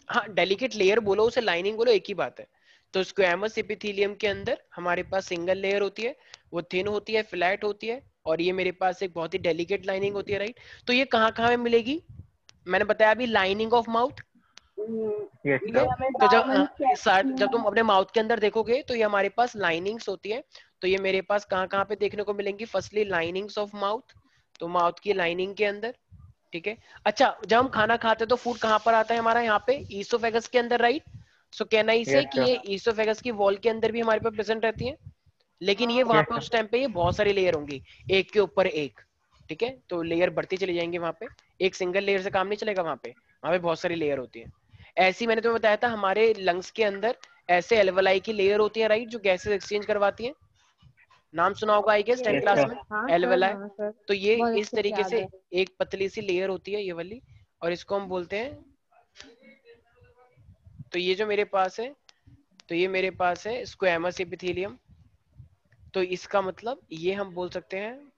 हाँ delicate layer बोलो उसे लाइनिंग बोलो एक ही बात है। तो स्क्वैमस एपिथेलियम के अंदर हमारे पास सिंगल लेयर होती है, वो थिन होती है, फ्लैट होती है, और ये मेरे पास एक बहुत ही डेलिकेट लाइनिंग होती है, राइट। तो ये कहाँ कहाँ में मिलेगी, मैंने बताया अभी लाइनिंग ऑफ माउथ, ठीक ये है। हमें तो नॉर्मल जब तुम अपने माउथ के अंदर देखोगे तो ये हमारे पास लाइनिंग्स होती है। तो ये मेरे पास कहाँ कहाँ पे देखने को मिलेंगी, फर्स्टली लाइनिंग्स ऑफ माउथ, तो माउथ की लाइनिंग के अंदर, ठीक है। अच्छा जब हम खाना खाते हैं तो फूड कहाँ पर आता है हमारा, यहाँ पे ईसोफेगस के अंदर, राइट। सो कहना इसे कि ये ईसोफेगस की वॉल के अंदर भी हमारे पास प्रेजेंट रहती है, लेकिन ये वहां पे उस टाइम पे ये बहुत सारी लेयर होंगी, एक के ऊपर एक, ठीक है। तो लेयर बढ़ती चली जाएंगी वहां पे, एक सिंगल लेयर से काम नहीं चलेगा, वहां पे बहुत सारी लेयर होती है। ऐसी मैंने तुम्हें बताया था हमारे लंग्स के अंदर ऐसे एल्वलाई की लेयर होती है, राइट, जो गैसेस एक्सचेंज करवाती है। नाम सुना होगा आई गेस 10th क्लास में, हाँ सर, एल्वलाई। हाँ सर, तो ये बहुत इस अच्छे से तरीके याद से है। एक पतली सी लेयर होती है ये वाली, और इसको हम बोलते हैं, तो ये जो मेरे पास है, तो ये मेरे पास है स्क्वैमस एपिथेलियम। तो इसका मतलब ये हम बोल सकते हैं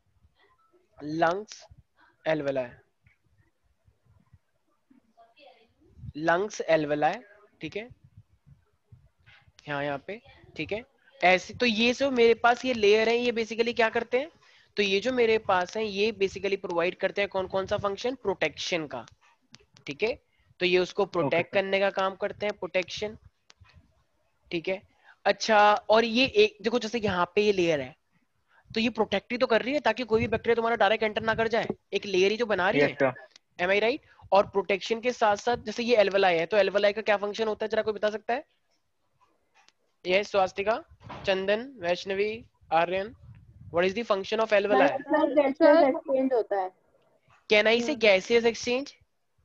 लंग्स एल्वेलाई, लंग्स एल्वेलाई, ठीक है, यहाँ पे, ठीक है। ऐसे तो ये जो मेरे पास ये लेयर है ये बेसिकली क्या करते हैं, तो ये जो मेरे पास है ये बेसिकली प्रोवाइड करते हैं कौन कौन सा फंक्शन, प्रोटेक्शन का, ठीक है। तो ये उसको प्रोटेक्ट करने का काम करते हैं, प्रोटेक्शन, ठीक है। अच्छा, और ये एक देखो जैसे यहाँ पे ये लेयर है, तो ये प्रोटेक्ट ही तो कर रही है ताकि कोई भी बैक्टीरिया तुम्हारा डायरेक्ट एंटर ना कर जाए, एक लेयर ही तो बना रही है, एम आई राइट। और प्रोटेक्शन के साथ साथ जैसे ये एल्वेलाई है, तो एल्वेलाई का क्या फंक्शन होता है जरा कोई बता सकता है, ये Swastika, Chandan, Vaishnavi, Aryan, what is the function of alveoli, gases exchange होता है। कैन आई से गैसियस एक्सचेंज,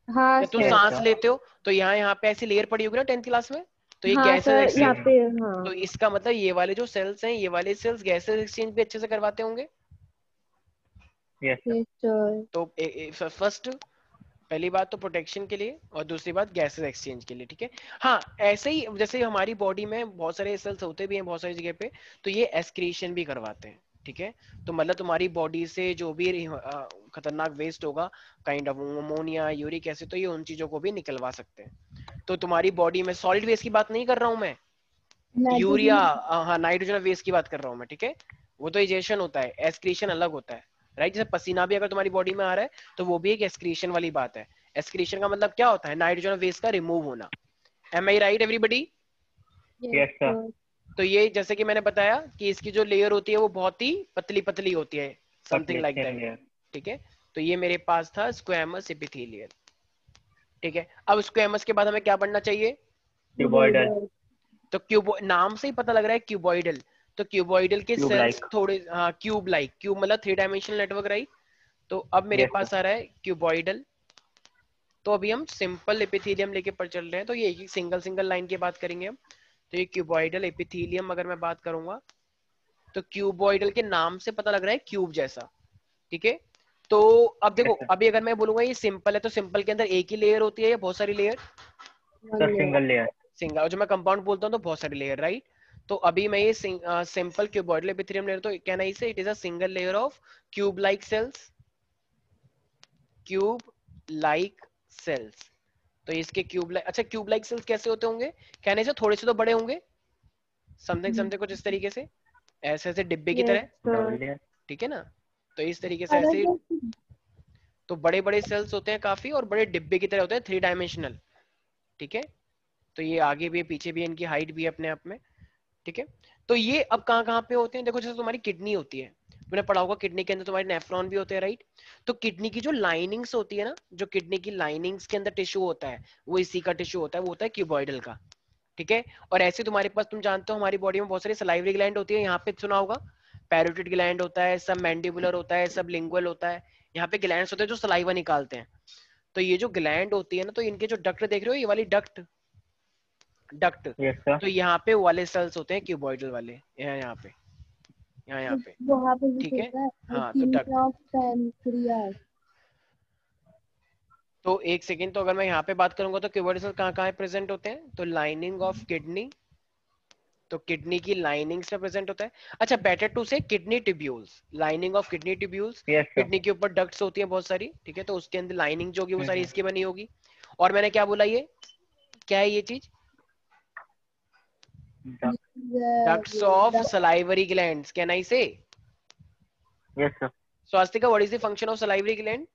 हाँ जब तुम सर। सांस लेते हो तो यहाँ पे ऐसी लेयर पड़ी होगी ना 10th क्लास में, तो ये हाँ गैसेस सर, यहाँ एक्सचेंज, पे, हाँ। तो इसका मतलब ये वाले जो सेल्स हैं ये वाले सेल्स गैसेस एक्सचेंज भी अच्छे से करवाते होंगे। Yes sir. तो फर्स्ट पहली बात तो प्रोटेक्शन के लिए, और दूसरी बात गैसेस एक्सचेंज के लिए, ठीक है। हाँ ऐसे ही जैसे हमारी बॉडी में बहुत सारे सेल्स होते भी हैं बहुत सारी जगह पे, तो ये एस्क्रीशन भी करवाते हैं, ठीक है। तो मतलब तुम्हारी बॉडी से जो भी खतरनाक वेस्ट होगा, kind of ammonia, uric acid, तो ये उन चीजों को भी निकलवा सकते हैं। तो तुम्हारी बॉडी में सॉलिड वेस्ट की बात नहीं कर रहा हूं मैं, यूरिया, हाँ नाइट्रोजन वेस्ट की बात कर रहा हूँ मैं, ठीक है। वो तो इजेशन होता है, एस्क्रीशन अलग होता है, राइट। जैसे पसीना भी अगर तुम्हारी बॉडी में आ रहा है तो वो भी एक एस्क्रीशन वाली बात है। एस्क्रीशन का मतलब क्या होता है, नाइट्रोजन वेस्ट का रिमूव होना, एम आई राइट एवरीबडी। Yes sir. तो ये जैसे कि मैंने बताया कि इसकी जो लेयर होती है वो बहुत ही पतली पतली होती है, समथिंग लाइक दैट, ठीक है। तो ये मेरे पास था स्क्वैमस एपिथेलियल, ठीक है। अब स्क्वैमस के बाद हमें क्या पढ़ना चाहिए, क्यूबॉइडल। तो क्यूब, नाम से ही पता लग रहा है क्यूबॉइडल, तो क्यूबॉइडल के सेल्स थोड़े, हाँ क्यूब लाइक, क्यूब मतलब थ्री डायमेंशनल नेटवर्क, राइट। तो अब मेरे पास आ रहा है क्यूबॉइडल। तो अभी हम सिंपल एपिथेलियम लेके पर चल रहे हैं, तो ये एक सिंगल सिंगल लाइन की बात करेंगे हम। तो ये क्यूबॉइडल एपिथेलियम अगर मैं बात करूंगा, तो क्यूबॉइडल के नाम से पता लग रहा है क्यूब जैसा, ठीक है। तो अब देखो अभी अगर मैं बोलूंगा ये सिंपल है, तो सिंपल के अंदर एक ही लेयर होती है या बहुत सारी लेयर, सिंगल। और जो मैं कंपाउंड बोलता हूँ तो बहुत सारी लेयर, राइट। तो अभी मैं ये सिंपल क्यूबॉइडल एपिथेलियम लेयर, तो can I say it is a single layer of cube like cells, cube like cells. तो इसके क्यूब लाइक, अच्छा क्यूब लाइक सेल्स कैसे होते होंगे, कहने से थोड़े से तो बड़े होंगे, समथिंग समथिंग कुछ इस तरीके से, ऐसे ऐसे डिब्बे की यस तरह, सर। ठीक है ना। तो इस तरीके से ऐसे, तो बड़े बड़े सेल्स होते हैं काफी, और बड़े डिब्बे की तरह होते हैं, थ्री डायमेंशनल, ठीक है। तो ये आगे भी है पीछे भी है, इनकी हाइट भी है अपने आप में, ठीक है। तो ये अब कहाँ कहाँ पे होते हैं, देखो जैसे तुम्हारी किडनी होती है, तुमने पढ़ा होगा किडनी के अंदर तुम्हारे नेफ्रॉन भी होते हैं, राइट। तो किडनी की जो लाइनिंग्स होती है ना, जो किडनी की लाइनिंग्स के अंदर टिश्यू होता है, वो इसी का टिश्यू होता है, वो होता है क्यूबॉइडल का, ठीक है। और ऐसे तुम्हारे पास, तुम जानते हो हमारी बॉडी में बहुत सारी सलाइवरी ग्लैंड होती है, यहाँ पे सुना होगा पैरोटिड ग्लैंड होता है, सब मैंडिबुलर होता है, सब लिंगुअल होता है, यहाँ पे ग्लैंड्स होते हैं जो सलाइवा निकालते हैं। तो ये जो ग्लैंड होती है ना, तो इनके जो डक्ट देख रहे हो, ये वाली डक्ट, डक्ट, तो यहाँ पे वाले सेल्स होते हैं क्यूबॉइडल वाले, यहाँ पे, यहाँ पे, वहाँ पे भी ठीक है। होता है हाँ तो leukemia डक्ट, of pancreas। तो एक सेकेंड, तो अगर मैं यहाँ पे बात करूंगा तो क्यूबॉइडल सेल कहाँ कहाँ प्रेजेंट होते हैं, तो लाइनिंग ऑफ किडनी, तो किडनी की लाइनिंग्स में प्रेजेंट होता है। अच्छा बेटर टू से kidney tubules, lining of kidney tubules, kidney के ऊपर डक्ट्स होती है बहुत सारी, ठीक है। तो उसके अंदर लाइनिंग जो होगी वो सारी इसकी बनी होगी। और मैंने क्या बोला, ये क्या है ये चीज? डक्ट्स ये of duct- salivary glands, can I say? Yes sir. Swastika, what is the function of salivary gland?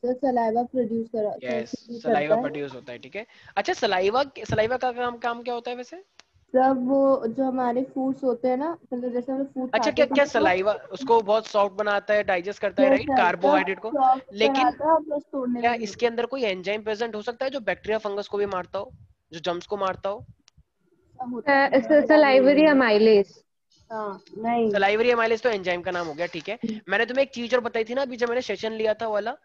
Sir saliva produce yes, करता सलाइवा है। प्रोड्यूस होता है, ठीक है। अच्छा, सलाइवा सलाइवा का काम क्या होता है वैसे? सब वो जो हमारे फूड्स होते हैं ना, मतलब जैसे हम फूड अच्छा, खाते क्या हैं तो क्या उसको सलाइवा उसको बहुत सॉफ्ट बनाता है, डाइजेस्ट करता है, यस राइट, सर सब कार्बोहाइड्रेट को। सॉफ्ट लेकिन बनाता है और प्लस तोड़ने में क्या भी मदद। इसके अंदर कोई एंजाइम प्रेजेंट हो सकता है जो बैक्टीरिया फंगस को भी मारता हो, जो जम्स को मारता हो? होता है नहीं। Salivary amylase. हाँ नहीं। सलाइवरी एमाइलेज तो एंजाइम का नाम हो गया, ठीक है। मैंने तुम्हें एक चीज और बताई थी ना अभी जब मैंने सेशन लिया था वाला,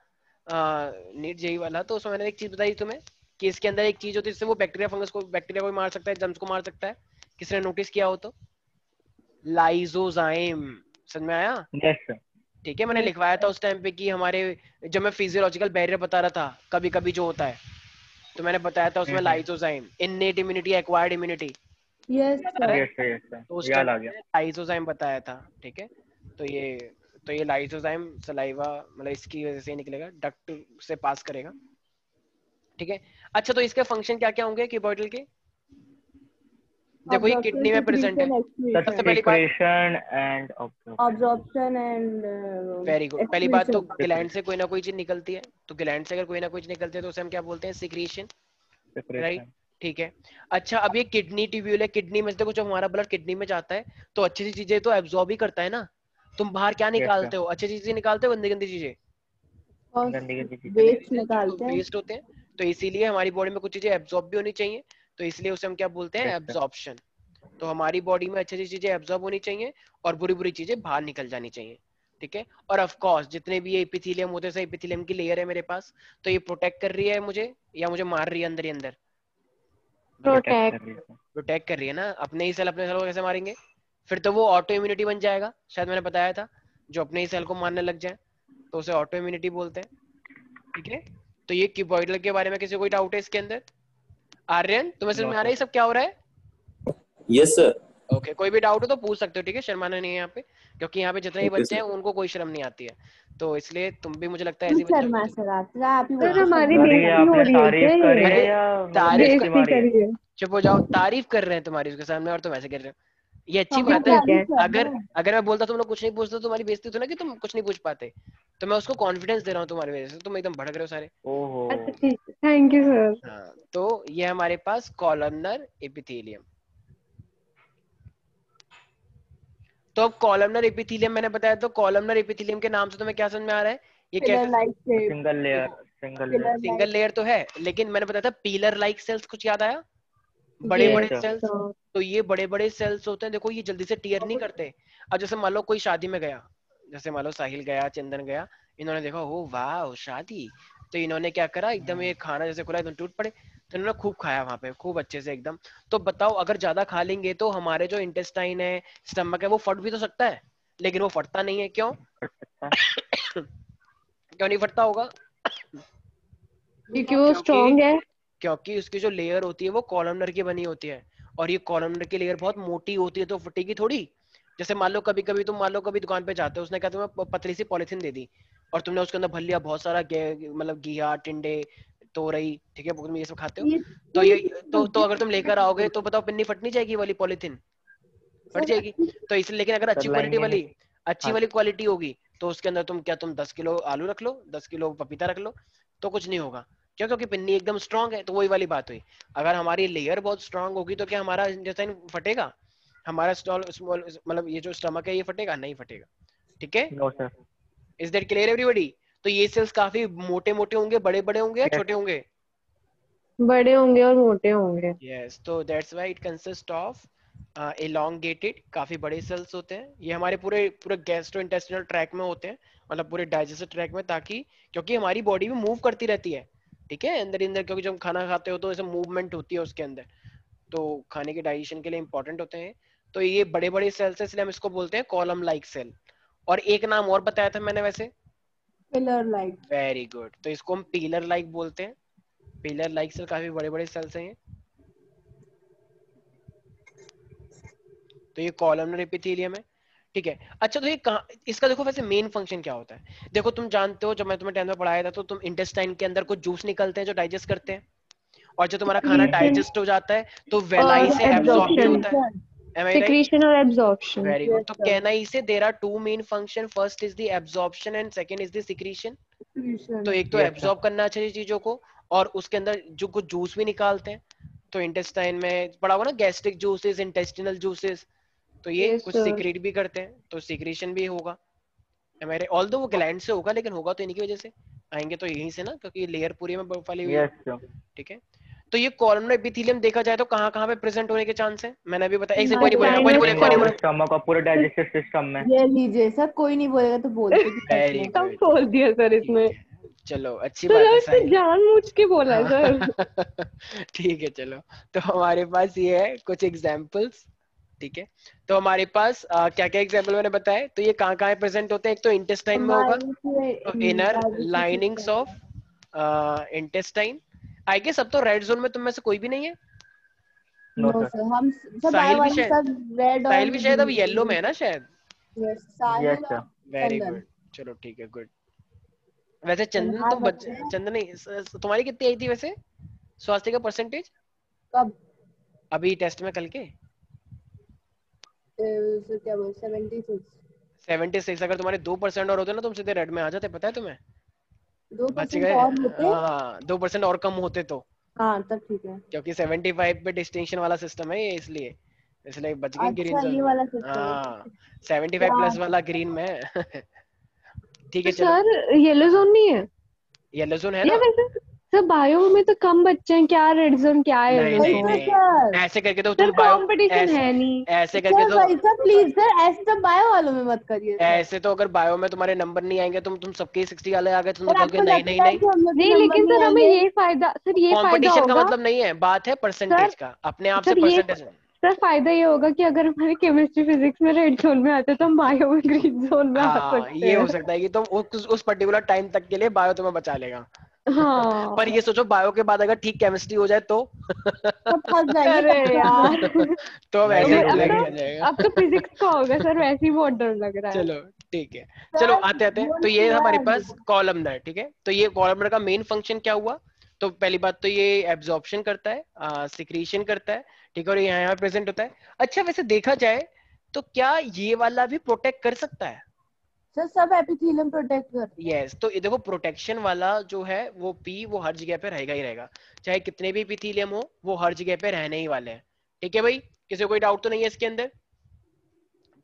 नीट जेई वाला, तो उसमें मैंने एक चीज बताई तुम्हें कि इसके अंदर एक चीज होती है जिससे वो बैक्टीरिया फंगस को, बैक्टीरिया को भी मार सकता है, जम्स को मार सकता है। किसी ने नोटिस किया हो तो? लाइजोजाइम, समझ में आया? Yes sir. ठीक है, मैंने लिखवाया था उस टाइम पे कि हमारे, जब मैं फिजियोलॉजिकल बैरियर बता रहा था कभी कभी जो होता है, तो मैंने बताया था उसमें lysozyme, innate immunity, acquired immunity, yes याद आ रहा सर। है? Yes sir. यस तो सर, उस टाइम याद आ पे गया। मैंने लाइसोजाइम बताया था, ठीक है। तो ये लाइसोजाइम सलाइवा मतलब इसकी वजह से निकलेगा, डक्ट से पास करेगा, ठीक है। अच्छा, तो इसके फंक्शन क्या क्या होंगे क्यूबॉइडल के? देखो ये ऑब्जॉर्प्शन किडनी में प्रेजेंट है। सिक्रीशन सर सबसे एक्सक्रीशन। पहली बात, secretion and absorption and very good, पहली बात तो एक्सक्रीशन। ग्लैंड से कोई ना कोई चीज निकलती है, तो ग्लैंड से अगर कोई ना कोई चीज निकलती है तो उसे हम क्या बोलते हैं? Secretion, right, secretion. ठीक है। अच्छा, अब ये किडनी ट्यूब्यूल है, किडनी में से देखो जब हमारा ब्लड किडनी में जाता है तो अच्छी सी चीजें तो एब्जॉर्ब ही करता है ना। तुम बाहर क्या यस सर। निकालते हो? अच्छी चीजें निकालते हो, गंदी गंदी चीजें? और गंदी गंदी चीजें। गंदी गंदी वेस्ट चीजें जो निकालते हैं। वेस्ट होते हैं, तो इसीलिए हमारी बॉडी में कुछ चीजें एब्जॉर्ब भी होनी चाहिए, तो इसलिए उसे हम क्या बोलते हैं? Yes sir. एब्जॉर्प्शन। तो हमारी बॉडी में अच्छी अच्छी चीजें एब्जॉर्ब होनी चाहिए और बुरी बुरी चीजें बाहर निकल जानी चाहिए, ठीक है। और ऑफ कोर्स जितने भी ये एपिथेलियम होते हैं, एपिथेलियम की लेयर है मेरे पास, तो ये प्रोटेक्ट कर रही है मुझे या मुझे मार रही है अंदर ही अंदर? बताओ। प्रोटेक्ट कर प्रोटेक्ट। रही है सर। प्रोटेक्ट कर रही है ना। अपने सेल को कैसे मारेंगे? फिर तो वो ऑटो इम्यूनिटी बन जाएगा, शायद मैंने बताया था, जो अपने ही सेल को मारने लग जाए तो उसे ऑटो इम्यूनिटी बोलते हैं, ठीक है। तो ये क्यूबॉइडल के बारे में किसी को कोई डाउट है इसके अंदर? आर्यन, तुम्हें समझ नो में आ रहा सर। है ये सब क्या हो रहा है? Yes sir. ओके, कोई भी डाउट हो तो पूछ सकते हो, ठीक है, शर्माना नहीं है यहाँ पे, क्योंकि यहाँ पे जितने भी ओके बच्चे हैं सर। उनको कोई शर्म नहीं आती है, तो इसलिए तुम भी मुझे लगता है तुम ऐसे ही बच्चे शर्मा होते सर आते आप ही सर बोलते हमारी शर्मा सर ये सर। बेइज्जती हो आपने रही है क्या तारीफ करी ये? अरे, है या तारीफ बेइज्जती कर, बेइज्जती मारी है? करिए। चुप हो जाओ, तारीफ कर रहे हैं तुम्हारी उसके सामने और तुम ऐसे कर रहे हो, ये अच्छी हम ठीक बात है। ठीक तारीफ है। कर रहे अगर हैं। अगर मैं बोलता तुम लोग कुछ नहीं पूछते तो तुम्हारी बेइज्जती होती ना कि तुम कुछ नहीं पूछ पाते, तो मैं उसको कॉन्फिडेंस दे रहा हूँ तुम्हारी वजह से, तुम एकदम भड़क रहे हो सारे। ओहो। अच्छा ठीक है, थैंक यू सर। हाँ, तो ये हमारे पास कॉलमनर एपिथेलियम। तो अब कॉलमनर एपिथेलियम मैंने बताया, तो कॉलमनर एपिथेलियम के नाम से तुम्हें क्या समझ में आ रहा है? ये पिलर कैसे? Like shape. Single layer. देखो, single layer. Pillar single like. Layer तो है, लेकिन मैंने बताया था पीलर लाइक सेल्स, कुछ याद आया? बड़े यस बड़े यस सर। Sales, sir. तो ये बड़े बड़े सेल्स होते हैं, देखो ये जल्दी से टीयर नहीं करते। अब जैसे मान लो कोई शादी में गया, जैसे मान लो साहिल गया, चंदन गया, इन्होंने देखा ओ वाह शादी, तो इन्होंने क्या करा, एकदम ये खाना जैसे खुला एकदम टूट पड़े, तो इन्होंने खूब खाया वहां पे, खूब अच्छे से एकदम। तो बताओ, अगर ज्यादा खा लेंगे तो हमारे जो इंटेस्टाइन है, स्टमक है, वो फट भी तो सकता है, लेकिन वो फटता नहीं है, क्यों? कर सकता है। क्यों नहीं फटता होगा? क्योंकि वो क्योंकि स्ट्रांग है। क्योंकि उसकी जो लेयर होती है वो कॉलमनर की बनी होती है, और ये कॉलमनर की लेयर बहुत मोटी होती है, तो फटेगी थोड़ी। जैसे मान लो कभी कभी तुम मान लो कभी दुकान पे जाते हो, उसने कहा तुम्हें पतली सी पॉलिथीन दे दी, और तुमने उसके अंदर भर लिया बहुत सारा मतलब घिया, टिंडे, तोरई, ठीक है, तुम ये सब खाते हो, ये तो थोड़ी ये सी तो अगर तुम लेकर आओगे तो बताओ पिन्नी फट नहीं जाएगी? वाली पॉलिथीन फट सर जाएगी। तो इसलिए, लेकिन अगर सर अच्छी क्वालिटी लाएंगे नहीं। वाली, अच्छी हाँ। वाली क्वालिटी होगी, तो उसके अंदर तुम 10 किलो आलू रख लो, 10 किलो पपीता रख लो, तो कुछ नहीं होगा। क्यों? क्योंकि पिन्नी एकदम स्ट्रांग है। तो वही वाली बात हुई, अगर हमारी लेयर बहुत स्ट्रांग होगी तो क्या हमारा इंटेस्टाइन फटेगा? हमारा स्टॉल स्मॉल मतलब ये जो स्टमक है ये फटेगा? नहीं फटेगा, ठीक है। No sir. Is that clear everybody? तो ये सेल्स काफी मोटे मोटे होंगे, बड़े बड़े होंगे या यस। छोटे होंगे? बड़े होंगे और मोटे होंगे। यस, तो that's why it consist of elongated, काफी बड़े सेल्स होते हैं। ये हमारे पूरे पूरे गैस्ट्रोइंटेस्टिनल ट्रैक में होते हैं, मतलब पूरे डाइजेस्टिव ट्रैक में, ताकि क्योंकि हमारी बॉडी भी मूव करती रहती है, ठीक है, अंदर अंदर, क्योंकि जब खाना खाते हो तो ऐसे मूवमेंट होती है उसके अंदर, तो खाने के डाइजेशन के लिए इंपॉर्टेंट होते हैं। तो ये बड़े बड़े सेल्स है, इसलिए हम इसको बोलते हैं कॉलम लाइक सेल। और एक नाम और बताया था मैंने वैसे, पिलर लाइक। वेरी गुड, तो इसको हम पीलर लाइक बोलते हैं। पीलर लाइक सेल काफी बड़े बड़े सेल्स हैं ये। तो ये कॉलमनर एपिथेलियम है, ठीक है। अच्छा, तो ये इसका देखो वैसे मेन फंक्शन क्या होता है? देखो तुम जानते हो, जब मैं तुम्हें 10th में पढ़ाया था, तो तुम इंटेस्टाइन के अंदर कुछ जूस निकलते हैं जो डाइजेस्ट करते हैं, और जब तुम्हारा खाना Secretion डाइजेस्ट हो जाता है तो वेलाई और से एब्जॉर्ब भी absorption. होता है। Am I right? Secretion और absorption. Very good. Yes, तो sir. कैनाई से there are two main function. First is the absorption and second is the secretion. तो एक तो Yes, sir. एब्जॉर्ब करना चाहिए चीजों को, और उसके अंदर जो कुछ जूस भी निकालते हैं, तो इंटेस्टाइन में पड़ा हुआ ना, गैस्ट्रिक जूसेस, इंटेस्टिनल जूसेस, तो ये Yes, कुछ sir. सीक्रेट भी करते हैं, तो सीक्रेशन भी होगा हमारे, ऑल्दो वो ग्लैंड से होगा, लेकिन होगा तो इन्हीं की वजह से, आएंगे तो यहीं से ना, क्योंकि लेयर पूरी में बर्फ वाली हुई है। Yes, sir. ठीक है, तो ये कॉलमनर एपिथेलियम देखा जाए तो कहाँ कहाँ पे प्रेजेंट होने के चांस है, मैंने अभी बताया। एक सेकंड, कोई नहीं बोलेगा, कोई नहीं बोलेगा, कोई नहीं बोलेगा। स्टमक और पूरे डाइजेस्टिव सिस्टम में। ये लीजिए सर, कोई नहीं बोलेगा तो बोलते कि सच वेरी में। कब गुड, बोल दिया सर इसमें? चलो अच्छी सर बात है यार साहिल। जानबूझ के बोला है सर। ठीक है, चलो, तो हमारे पास ये है कुछ एग्जांपल्स। ठीक है, तो हमारे पास क्या क्या एग्जांपल मैंने बताए, तो ये कहाँ कहाँ प्रेजेंट होते हैं, एक तो इंटेस्टाइन में होगा, तो inner linings of intestine. I guess अब तो रेड जोन में तुम में से कोई भी नहीं है। No no sir. सर, हम सब साहिल भी वाले शायद, सब रेड और साहिल भी शायद अब येलो में है ना शायद। यस, यस साहिल सर। और वेरी चंदन। गुड, चलो ठीक है, गुड। वैसे चंदन हमारे तुम बच्चे हैं। चंदन नहीं, तुम्हारी कितनी आई थी वैसे स्वास्थ्य का परसेंटेज कब अभी टेस्ट में कल के? सर क्या बोल 76 76। अगर तुम्हारे 2% और होते ना तुम सीधे रेड में आ जाते, पता है तुम्हें? बच 2% गए। और होते। हाँ, 2% और कम होते तो, हाँ तब ठीक है। क्योंकि 75 पे डिस्टिंक्शन वाला सिस्टम है ये, इसलिए इसलिए बच गए ग्रीन अच्छा जोन ये में। वाला सिस्टम है। हाँ, 75 प्लस वाला ग्रीन में है। ठीक है, तो चलो, सर येलो जोन नहीं है येलो जोन है या ना। वैसे? सर बायो में तो कम बच्चे हैं, क्या रेड जोन क्या नहीं येलो नहीं जोन? नहीं, सर ऐसे करके तो सर तुम बायो, कंपटीशन ऐसे है नहीं। ऐसे करके सर तो, भाई सर प्लीज सर, ऐसे सब बायो वालों में मत करिए सर। ऐसे तो अगर बायो में तुम्हारे नंबर नहीं आएंगे, तुम सबके 60 वाले आ गए, तुम तो सर कहोगे आपको नहीं नहीं लगता है नहीं। कि हम लोग के नहीं नंबर लेकिन नहीं सर हमें आएंगे? ये फायदा, सर ये फायदा कंपटीशन का होगा मतलब नहीं है, बात है सर। परसेंटेज का, अपने आप से सर ये परसेंटेज। सर फायदा ये होगा कि अगर हमारे केमिस्ट्री फिजिक्स में रेड जोन में आते तो हम बायो में ग्रीन जोन में आ हाँ, सकते ये हो हैं। सकता है कि तुम उस पर्टिकुलर टाइम तक के लिए बायो तुम्हें बचा लेगा। हाँ। पर ये सोचो, बायो के बाद अगर ठीक केमिस्ट्री हो जाए तो सब फंस जाएंगे अरे तब यार तो अब नहीं ऐसे नहीं रूल अब है, तो किया जाएगा। अब तो फिजिक्स का होगा सर, वैसे ही बहुत डर लग रहा है। चलो ठीक है, चलो सर आते आते, वो तो नहीं ये हुआ हमारे है पास कॉलमनर। ठीक है, तो ये कॉलमनर का मेन फंक्शन क्या हुआ, तो पहली बात तो ये एब्जॉर्प्शन करता है, सिक्रीशन करता है। ठीक है, और ये यहाँ प्रेजेंट होता है। अच्छा, वैसे देखा जाए तो क्या ये वाला भी प्रोटेक्ट कर सकता है? सर, सब एपिथेलियम प्रोटेक्ट करते हैं। यस, तो ये देखो, प्रोटेक्शन वाला जो है वो पी, वो हर जगह पे रहेगा ही रहेगा, चाहे कितने भी एपिथेलियम हो, वो हर जगह पे रहने ही वाले हैं। ठीक है भाई, किसी को कोई डाउट तो नहीं है इसके अंदर?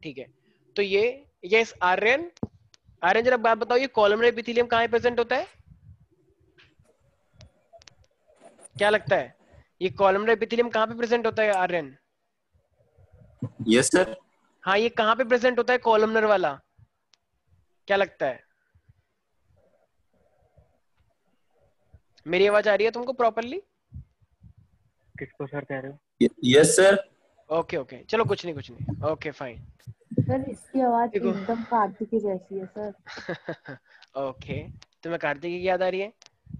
ठीक है, तो ये, यस आर्यन, आर्यन जरा बात बताओ, ये कॉलमनर एपिथेलियम कहाँ प्रेजेंट होता है, क्या लगता है? ये कॉलमनर एपिथेलियम कहाँ पे प्रेजेंट होता है आर्यन? Yes sir. हाँ, ये कहाँ पे प्रेजेंट होता है कॉलमनर वाला, क्या लगता है? मेरी आवाज आ रही है तुमको प्रॉपरली? किसको सर कह रहे हो? Yes sir. ओके ओके, चलो कुछ नहीं, ओके फाइन। सर इसकी आवाज देखो। एकदम कार्तिक जैसी है सर। ओके, तुम्हें कार्तिक की याद आ रही है?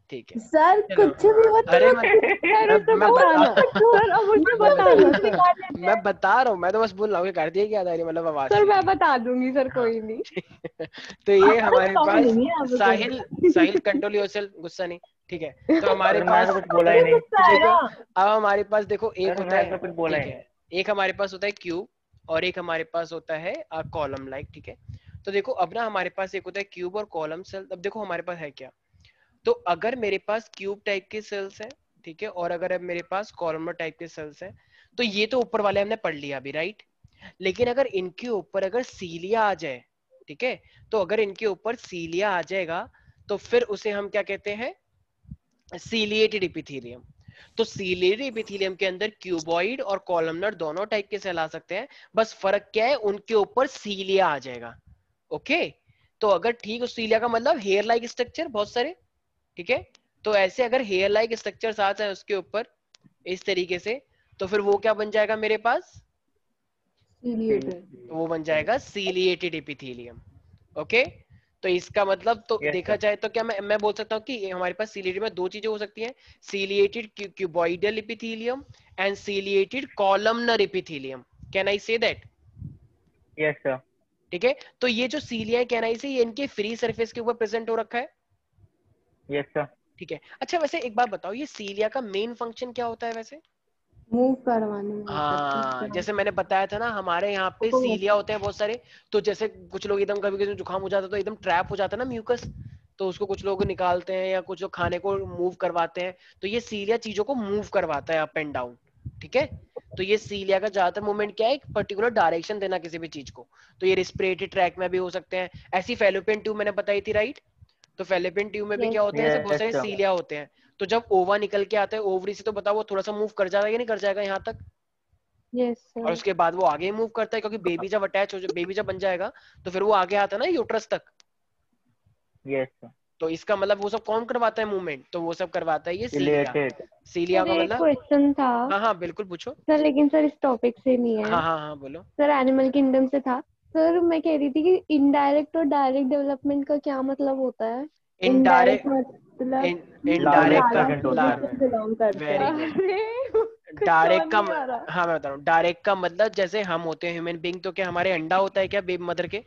ठीक है, सर चलो। कुछ भी मत अरे मैं सर उसे मैं बताना सर, अब उसे बताना सर। मैं बता रहा हूँ, मैं तो बस बोल रहा हूँ कि कार्तिक की याद आ रही है, मतलब आवाज सर से। मैं बता दूंगी सर, हाँ, कोई नहीं। तो ये हमारे पास नहीं है अब साहिल, साहिल कंट्रोल योरसेल्फ, गुस्सा नहीं। ठीक है, तो हमारे सर मैंने पास तो कुछ बोला ही नहीं। देखो, अब हमारे पास देखो, एक सर होता मैंने है, तो कुछ बोला ठीक ही है, नहीं। एक हमारे पास होता है क्यूब, और एक हमारे पास होता है कॉलम लाइक। ठीक है, तो देखो अब ना हमारे पास एक होता है क्यूब और कॉलम सेल। अब देखो हमारे पास है क्या, तो अगर मेरे पास क्यूब टाइप के सेल्स हैं, ठीक है, और अगर अब मेरे पास कॉलमनर टाइप के सेल्स हैं, तो ये तो ऊपर वाले हमने पढ़ लिया अभी, राइट। लेकिन अगर इनके ऊपर अगर सीलिया आ जाए, ठीक है, तो अगर इनके ऊपर सीलिया आ जाएगा तो फिर उसे हम क्या कहते हैं, सीलिएटेड एपिथेलियम। तो सीलिएटेड एपिथेलियम के अंदर क्यूबॉइड और कॉलमनर दोनों टाइप के सेल आ सकते हैं, बस फर्क क्या है, उनके ऊपर सीलिया आ जाएगा। ओके, तो अगर ठीक, उस सीलिया का मतलब हेयर लाइक स्ट्रक्चर बहुत सारे, ठीक है, तो ऐसे अगर हेयर लाइक स्ट्रक्चर आ जाए उसके ऊपर इस तरीके से, तो फिर वो क्या बन जाएगा मेरे पास, वो बन जाएगा सीलिएटेड एपिथेलियम। ओके, तो इसका मतलब तो यस देखा सर। जाए तो क्या मैं बोल सकता हूँ कि हमारे पास सीलिएटेड में दो चीजें हो सकती हैं, ciliated cuboidal epithelium and ciliated columnar epithelium. Can I say that? Yes sir. ठीक है, तो ये जो सीलिया है, कैन आई से, ये इनके फ्री सरफेस के ऊपर प्रेजेंट हो रखा है? Yes sir. ठीक है। अच्छा वैसे एक बात बताओ, ये सीलिया का मेन फंक्शन क्या होता है वैसे? मूव करवाने में हाँ जैसे मैंने बताया था ना, हमारे यहाँ पे सीलिया होते हैं बहुत सारे। तो जैसे कुछ लोग एकदम कभी कभी जुकाम हो जाता है तो एकदम ट्रैप हो जाता है ना म्यूकस, तो उसको कुछ लोग निकालते हैं या कुछ लोग खाने को मूव करवाते हैं। तो ये सीलिया चीजों को मूव करवाता है अप एंड डाउन, ठीक है। तो ये सीलिया का ज्यादातर मूवमेंट क्या है, एक पर्टिकुलर डायरेक्शन देना किसी भी चीज को। तो ये रिस्पिरेटरी ट्रैक में भी हो सकते हैं। ऐसी फैलोपियन ट्यूब मैंने बताई थी, राइट? तो फैलोपियन ट्यूब में भी क्या होते हैं, ऐसे बहुत यस सारे सर। सीलिया होते हैं। तो जब ओवा निकल के आता है ओवरी से, तो बताओ वो थोड़ा सा मूव कर जाएगा या नहीं कर जाएगा यहाँ तक? यस और सर। उसके बाद वो आगे मूव करता है, क्योंकि बेबी जब अटैच हो, बेबी जब बन जाएगा तो फिर वो आगे आता है ना यूट्रस तक। Yes sir. तो इसका मतलब वो सब कौन करवाता है मूवमेंट? तो वो सब करवाता है ये सीलिया। रिलेटेड। सीलिया सर का एक मतलब, क्वेश्चन था हाँ हाँ बिल्कुल पूछो। सर, लेकिन सर इस टॉपिक से नहीं है हाँ हाँ हाँ बोलो। सर, एनिमल किंगडम से था। सर मैं कह रही थी कि इनडायरेक्ट और डायरेक्ट डेवलपमेंट का क्या मतलब होता है? इनडायरेक्ट इनडायरेक्ट, मतलब कि वो लार्वे इनडायरेक्ट का लार्वा प्रेजेंट होते स्टेजेस हैं। से बिलोंग करते वेरी हैं। गुड। अरे कुछ डायरेक्ट समझ का नहीं आ रहा। हाँ मैं बता रहा हूँ, डायरेक्ट का मतलब जैसे हम होते हैं ह्यूमन बीइंग, तो क्या हमारे अंडा होता है क्या बेबी मदर के,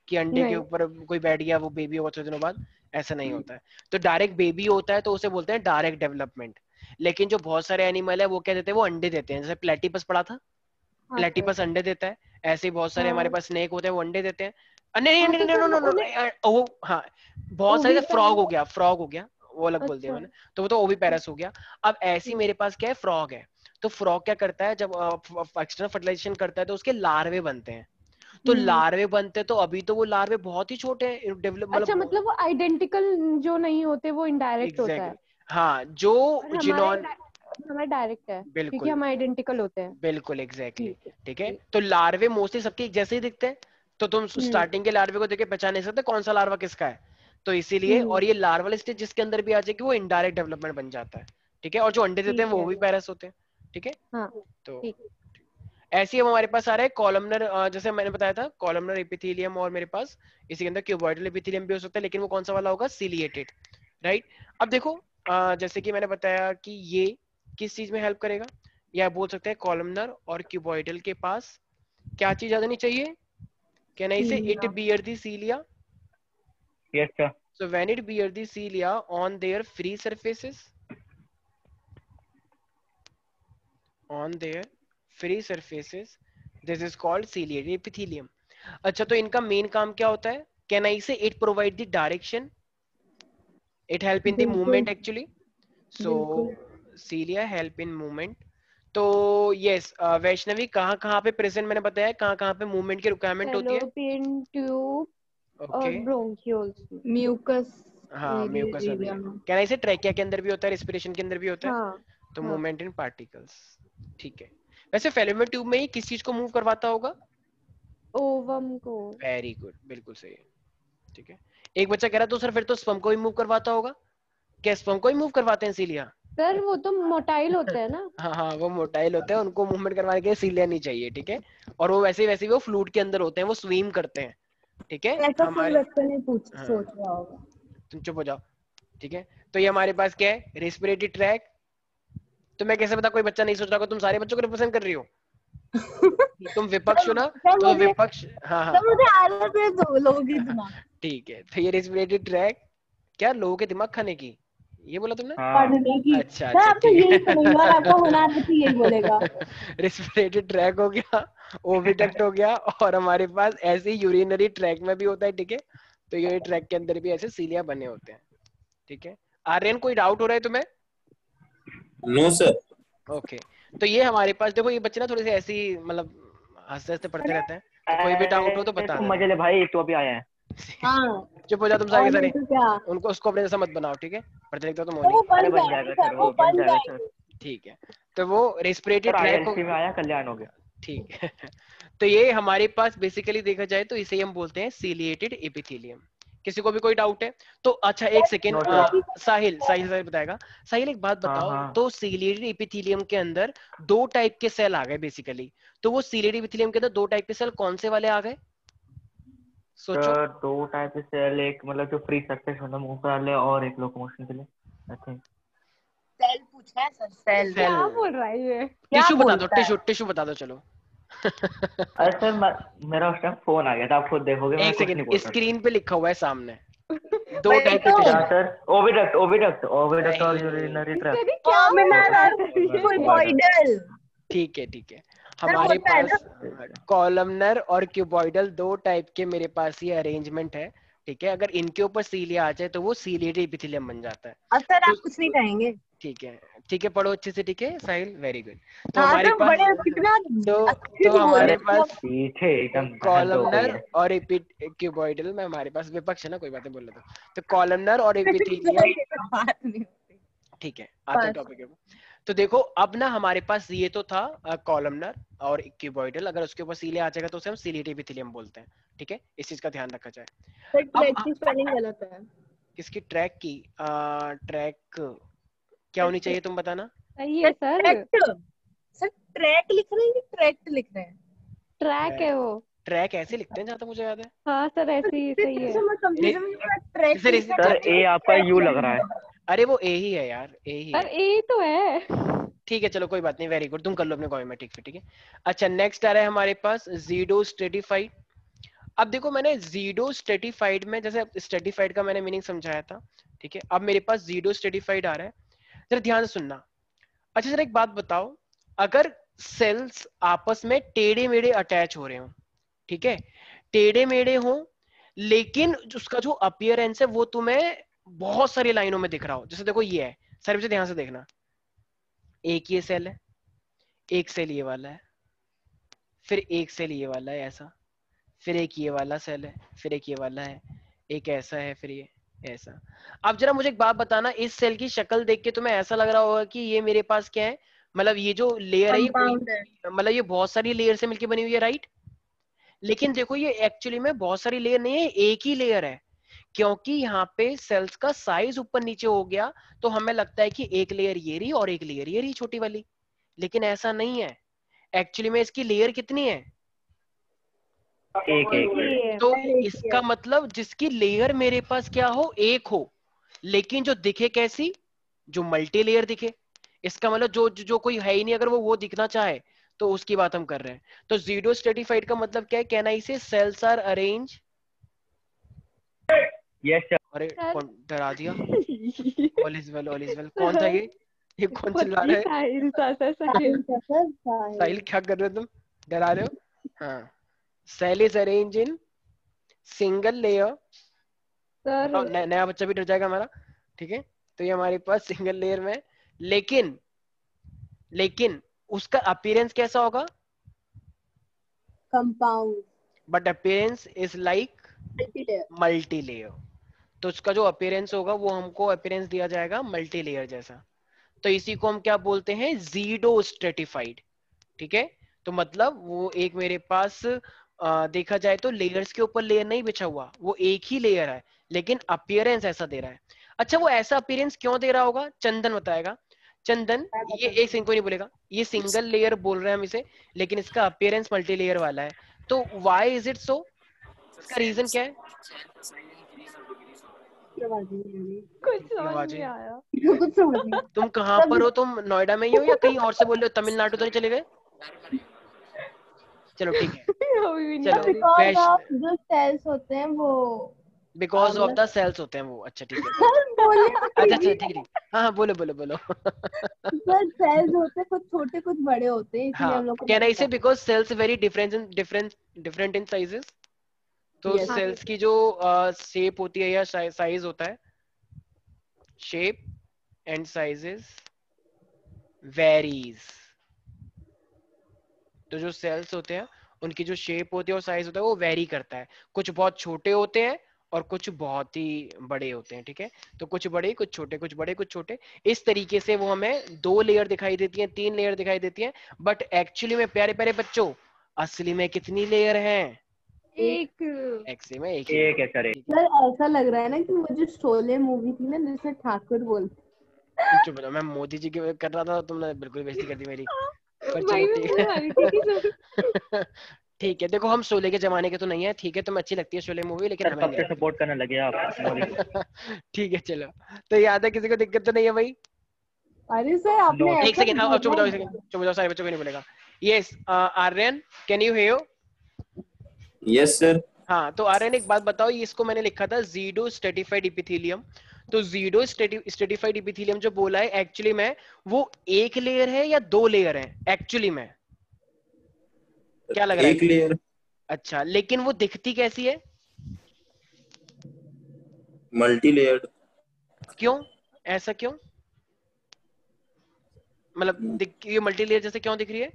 कि अंडे के नहीं। ऊपर कोई बैठ गया वो बेबी होगा थोड़े दिनों बाद? ऐसा नहीं होता है। तो डायरेक्ट बेबी होता है तो उसे बोलते हैं डायरेक्ट डेवलपमेंट। लेकिन जो बहुत सारे एनिमल है वो क्या देते हैं, वो अंडे देते हैं। जैसे प्लेटिपस पढ़ा था, हाँ सर। प्लेटिपस अंडे देता है। ऐसे ही बहुत सारे हमारे हाँ पास स्नेक होते हैं वो अंडे देते हैं। नहीं हाँ, नहीं तो नहीं सर वो नो नो उन्हें नो, ओ हाँ, बहुत सारे, ओवी फ्रॉग हो पैर। गया, फ्रॉग हो गया, वो अलग बोल दिया अच्छा। मैंने। तो वो तो ओवी पैरस हो गया। अब ऐसी ठीक। मेरे पास क्या है, फ्रॉग है। तो फ्रॉग क्या करता है, जब एक्सटर्नल फर्टिलाइजेशन करता है तो उसके लार्वे बनते हैं। तो हम्म। लार्वे बनते हैं, तो अभी तो वो लार्वे बहुत ही छोटे हैं, डेवलप अच्छा, मतलब। मतलब वो आइडेंटिकल जो नहीं होते वो इनडायरेक्ट होता है, एग्जैक्टली हाँ, जो और हमारा जिन्होंने, हमारा डायरेक्ट है क्योंकि बिल्कुल हम आइडेंटिकल होते हैं। बिल्कुल एग्जैक्टली ठीक है। ठीक है। ठीक। तो लार्वे मोस्टली सबके एक जैसे ही दिखते हैं। तो तुम हम्म। स्टार्टिंग के लार्वे को देख के पहचान नहीं सकते कौन सा लार्वा किसका है। तो इसीलिए, हम्म। और ये लार्वल स्टेज जिसके अंदर भी आ जाएगी वो इनडायरेक्ट डेवलपमेंट बन जाता है, ठीक है। और जो अंडे देते हैं ठीक वो है। भी पैरस होते हैं, ठीक है। हाँ। तो ठीक। ऐसे ही अब हमारे पास आ रहा है कॉलमनर, जैसे मैंने बताया था कॉलमनर एपिथेलियम, और मेरे पास इसी के अंदर क्यूबॉइडल एपिथेलियम भी हो सकता है, लेकिन वो कौन सा वाला होगा, सिलिएटेड, राइट। अब देखो जैसे कि मैंने बताया कि ये किस चीज में हेल्प करेगा, या बोल सकते हैं कॉलमनर और क्यूबॉइडल के पास क्या चीज आ जानी चाहिए, क्या नहीं say, it cilia. Bear the cilia. Yes sir. So when it bear the cilia on their free surfaces, on their free surfaces, this is called ciliary epithelium. अच्छा तो इनका मेन काम क्या होता है, can I say, it provide the direction, it help in the बिल्कुल movement actually. सो बिल्कुल। सीलिया help in movement. तो यस वैष्णवी, कहाँ कहाँ पे प्रेजेंट, मैंने बताया कहाँ कहाँ पे मूवमेंट की रिक्वायरमेंट होती है। फैलोपियन ट्यूब ओके और ब्रोंक्यूल्स में। म्यूकस हाँ म्यूकस में भी है। एरिया में। कैन आई से ट्रैकिया के अंदर भी होता है, रेस्पिरेशन के अंदर भी होता है। हाँ। तो हाँ। मूवमेंट इन पार्टिकल्स, ठीक है। वैसे फैलोपियन ट्यूब में ही किस चीज को मूव करवाता होगा? ओवम को। वेरी गुड, बिल्कुल सही है, ठीक है। एक बच्चा कह रहा तो सर फिर तो स्पर्म को भी मूव करवाता होगा, क्या स्पर्म को ही मूव करवाते हैं सीलिया? सर वो तो मोटाइल होते हैं ना। हाँ हाँ वो मोटाइल होते हैं, उनको मूवमेंट करवाने के लिए सीलिया नहीं चाहिए, ठीक है। और वो वैसे भी वो फ्लूइड के अंदर होते हैं, वो स्विम करते हैं, ठीक है ऐसा कोई हमारे। बच्चा नहीं हाँ सोच रहा होगा। तुम चुप हो जाओ, ठीक है। तो ये हमारे पास क्या है, रेस्पिरेटरी ट्रैक। तो मैं कैसे बता कोई बच्चा नहीं सोच रहा होगा, तुम सारे बच्चों को रिप्रेजेंट कर रही हो, तुम विपक्ष हो ना। तो मुझे विपक्ष, हाँ हाँ तब मुझे आदत है दो लोगों की दिमाग ठीक है। तो ये रेस्पिरेटरी ट्रैक, क्या लोगों के दिमाग खाने की, ये बोला तुमने? हाँ। पढ़ने की। अच्छा सर अच्छा आप तो ठीक यही सुनेंगे और आपका होना तो यही बोलेगा। है। रेस्पिरेटरी ट्रैक हो गया, ओविडक्ट हो गया, और हमारे पास ऐसे यूरिनरी ट्रैक में भी होता है, ठीक है। तो यूरिनरी ट्रैक के अंदर भी ऐसे सीलिया बने होते हैं, ठीक है। आर्यन कोई डाउट हो रहा है तुम्हें? No sir. ओके। तो ये हमारे पास देखो, ये बच्चे ना थोड़े से ऐसी मतलब हंसते हंसते पढ़ते रहते हैं, तो कोई भी डाउट हो तो अरे बता तुम देना। मजे ले भाई, तू अभी आया है। हाँ चुप हो जा तुम सारे और के नहीं सारे, तो क्या। उनको उसको अपने जैसा मत बनाओ, ठीक है। पढ़ते लिखते हो तो तो मोनी, वो अरे बन बन जाएंगे जाएगा सर, सर, वो वो बन बन जाएगा सर। जाएंगे। ठीक है। तो वो रेस्पिरेटरी सर ट्रैक हो, आईएलटी में आया, कल्याण हो गया। ठीक है। तो ये हमारे पास बेसिकली देखा जाए तो इसे हम बोलते हैं सीलिएटेड एपिथेलियम। किसी को भी कोई डाउट है तो? अच्छा एक सेकेंड, नो सर। साहिल साहिल साहिल बताएगा। साहिल एक बात हाँ बताओ, हाँ तो सीलिएटेड एपिथेलियम के अंदर दो टाइप के सेल आ गए बेसिकली। तो वो सीलिएटेड एपिथेलियम के अंदर दो टाइप के सेल कौन से वाले आ गए, सोचो। सर, दो टाइप के सेल, एक मतलब जो फ्री सरफेस मतलब मुंह पर ले, और एक लोकोमोशन के लिए आई थिंक। सेल पूछा है सर, सेल सेल, क्या बोल रहा है ये? क्या टिश्यू बता दो, बोलता है। टिश्यू टिश्यू बता दो चलो। अरे सर मेरा उस टाइम फोन आ गया था, आप खुद देखोगे, मैं एक कुछ सेकेंड, नहीं बोल रहा था। स्क्रीन पे लिखा हुआ है सामने, दो टाइप के क्या टिश्यू। सर? ओविडक्ट और नहीं। Urinary tract. तेरी क्या कॉलमनर और क्यूबॉइडल। ठीक है ठीक है, सर हमारे होता है ना। पास कॉलमनर और क्यूबॉइडल दो टाइप के मेरे पास ये अरेंजमेंट है। ठीक है, अगर इनके ऊपर सीलिया आ जाए तो वो सीलिएटेड एपिथेलियम बन जाता है। अब सर तो आप कुछ नहीं कहेंगे। ठीक है पढ़ो अच्छे से। ठीक है साहिल, वेरी गुड। तो हाँ हमारे सर पास बड़े कितना तो अच्छे से बोल हमारे रहे पास हैं। पीछे एकदम हद हो गई कॉलमनर है। और क्यूबॉइडल में हमारे पास विपक्ष है ना, कोई बातें बोल रहे तो कॉलमनर और एपिथेलियम। बात नहीं होती। ठीक है, आते हैं टॉपिक पे। तो देखो अब ना हमारे पास ये तो था कॉलमनर और क्यूबॉइडल, अगर उसके ऊपर सीलिया आ जाएगा तो उसे हम सीलिएटेड एपिथेलियम बोलते हैं। ठीक है, इस चीज का ध्यान रखा जाए। सर अब ट्रैक की स्पेलिंग गलत है। किसकी? ट्रैक की? ट्रैक क्या होनी चाहिए तुम बताना। सही है सर, सर ट्रैक लिख रहे हैं कि ट्रैक्ट लिख रहे हैं? ट्रैक है वो। ट्रैक ऐसे लिखते हैं जहां तक मुझे याद है। हाँ सर ऐसे ही सही है। मैं कंफ्यूजन में ट्रैक सर सर ए आपका यू लग रहा है। अरे वो ए ही है यार, ए ही सर है। ए तो है। ठीक है चलो कोई बात नहीं, वेरी गुड, तुम कर लो अपने कॉइन में। ठीक है। अच्छा नेक्स्ट आ रहा है हमारे पास जीडो स्ट्रेटिफाइड। अब देखो मैंने जीडो स्ट्रेटिफाइड में, जैसे स्ट्रेटिफाइड का मैंने मीनिंग समझाया था। ठीक है, अब मेरे पास जीडो स्ट्रेटिफाइड आ रहा है, जरा ध्यान से सुनना। अच्छा सर एक बात बताओ, अगर सेल्स आपस में टेढ़े मेढ़े अटैच हो रहे हो, ठीक है, टेढ़े मेढ़े हो, लेकिन उसका जो अपीयरेंस है वो तुम्हें बहुत सारी लाइनों में दिख रहा हो। जैसे देखो ये है, सर मुझे ध्यान से देखना, एक ये सेल है, एक सेल ये वाला है, फिर एक सेल ये वाला है ऐसा, फिर एक ये वाला सेल है, फिर एक ये वाला है, एक ऐसा है, फिर ये ऐसा। अब जरा मुझे एक बात बताना, इस सेल की शक्ल देख के तुम्हें ऐसा लग रहा होगा कि ये मेरे पास क्या है, मतलब ये जो लेयर है ये कंपाउंड है। मतलब ये बहुत सारी लेयर से मिलकर बनी हुई है, राइट? लेकिन देखो ये एक्चुअली में बहुत सारी लेयर नहीं है, एक ही लेयर है। क्योंकि यहाँ पे सेल्स का साइज ऊपर नीचे हो गया तो हमें लगता है कि एक लेयर ये रही और एक लेयर ये रही छोटी वाली, लेकिन ऐसा नहीं है। एक्चुअली में इसकी लेयर कितनी है? एक तो इसका मतलब जिसकी लेयर मेरे पास क्या हो, एक हो, लेकिन जो दिखे कैसी, जो मल्टी लेयर दिखे। इसका मतलब जो कोई है ही नहीं, अगर वो दिखना चाहे तो उसकी बात हम कर रहे हैं। तो जीरो स्ट्रेटिफाइड का मतलब क्या है? कहना इसे cells are arrange. Yes sir. अरे कौन डरा दिया? All is well, all is well. कौन था ये कौन चिल्ला रहा है? साहिल था सर, साहिल। साहिल क्या कर रहे हो तुम, डरा रहे हो? हाँ, cell is arrange in single layer. Sir नया बच्चा भी डर जाएगा हमारा। ठीक है, तो ये हमारे पास सिंगल लेयर में, लेकिन उसका अपीयरेंस कैसा होगा? Compound but appearance is like multi layer. तो उसका जो अपीयरेंस होगा वो हमको अपीयरेंस दिया जाएगा मल्टी लेयर जैसा। तो इसी को हम क्या बोलते हैं? जीडो स्ट्रेटिफाइड। ठीक है, तो मतलब वो एक मेरे पास देखा जाए तो लेयर्स के ऊपर लेयर नहीं बिछा हुआ, वो एक ही लेयर है, लेकिन अपीयरेंस ऐसा दे रहा है। अच्छा वो ऐसा अपीयरेंस क्यों दे रहा होगा? चंदन बताएगा। चंदन, ये एक सिंह को नहीं बोलेगा, ये सिंगल लेयर बोल रहे हैं हम इसे, लेकिन इसका अपीयरेंस मल्टी लेयर वाला है। तो व्हाई इज इट सो? इसका रीजन क्या है? कुछ समझ नहीं आया। कुछ समझ नहीं। तुम कहाँ पर हो? तुम नोएडा में ही हो या कहीं और से बोल रहे हो? तमिलनाडु तो नहीं चले गए? चलो ठीक है, अभी भी नहीं चलो आ रही। बिकॉज ऑफ जो सेल्स होते हैं वो बिकॉज ऑफ द सेल्स होते हैं वो। अच्छा ठीक है, अच्छा ठीक है, हाँ बोलो बोलो बोलो। सर सेल्स होते हैं कुछ छोटे कुछ बड़े होते हैं, इसलिए हाँ, हम लोग को कैन आई से पता because cells very different in sizes. तो Yes. सेल्स की जो शेप होती है या साइज होता है, शेप एंड साइजेस वेरीज। तो जो सेल्स होते हैं उनकी जो शेप होती है और साइज होता है वो वेरी करता है। कुछ बहुत छोटे होते हैं और कुछ बहुत ही बड़े होते हैं। ठीक है, तो कुछ बड़े कुछ छोटे, कुछ बड़े कुछ छोटे, इस तरीके से वो हमें 2 लेयर दिखाई देती हैं, 3 लेयर दिखाई देती हैं। बट एक्चुअली में प्यारे प्यारे बच्चों, असली में कितनी लेयर हैं? एक एक्चुअली में एक ही एक layer है सर। है। ठीक सर ऐसा लग रहा है ना कि वो जो शोले मूवी थी ना जिसमें ठाकुर बोलते है, चुप रहो, मैं मोदी जी की कर रहा था, तुमने बिल्कुल बेइज्जती कर दी मेरी। पर चलो भाई मैं ठीक बता रही थी कि है। ठीक है, देखो हम शोले के जमाने के तो नहीं है, ठीक है, तुम्हें अच्छी लगती है शोले मूवी, लेकिन सर हमें कब नहीं से सपोर्ट करने लगे आप मोदी को? लगती। ठीक है चलो, तो याद है, किसी को दिक्कत तो नहीं है भाई? हैं। अरे सर आपने No, एक ऐसा सेकंड, अब चुप जाओ, एक सेकंड चुप जाओ, सारे बच्चों को नहीं बोलेगा। Yes Aryan, can you hear? Yes, sir. हाँ तो आर्यन एक बात बताओ, ये इसको मैंने लिखा था जीडो स्ट्रेटिफाइड इपिथेलियम, तो जीडो स्ट्रेटिफाइड इपिथेलियम जो बोला है एक्चुअली में वो एक लेयर है या दो लेयर है एक्चुअली में, क्या लग रहा है? एक लेयर। अच्छा, लेकिन वो दिखती कैसी है? Multi layered. क्यों, ऐसा क्यों? मतलब ये मल्टी लेयर जैसे क्यों दिख रही है?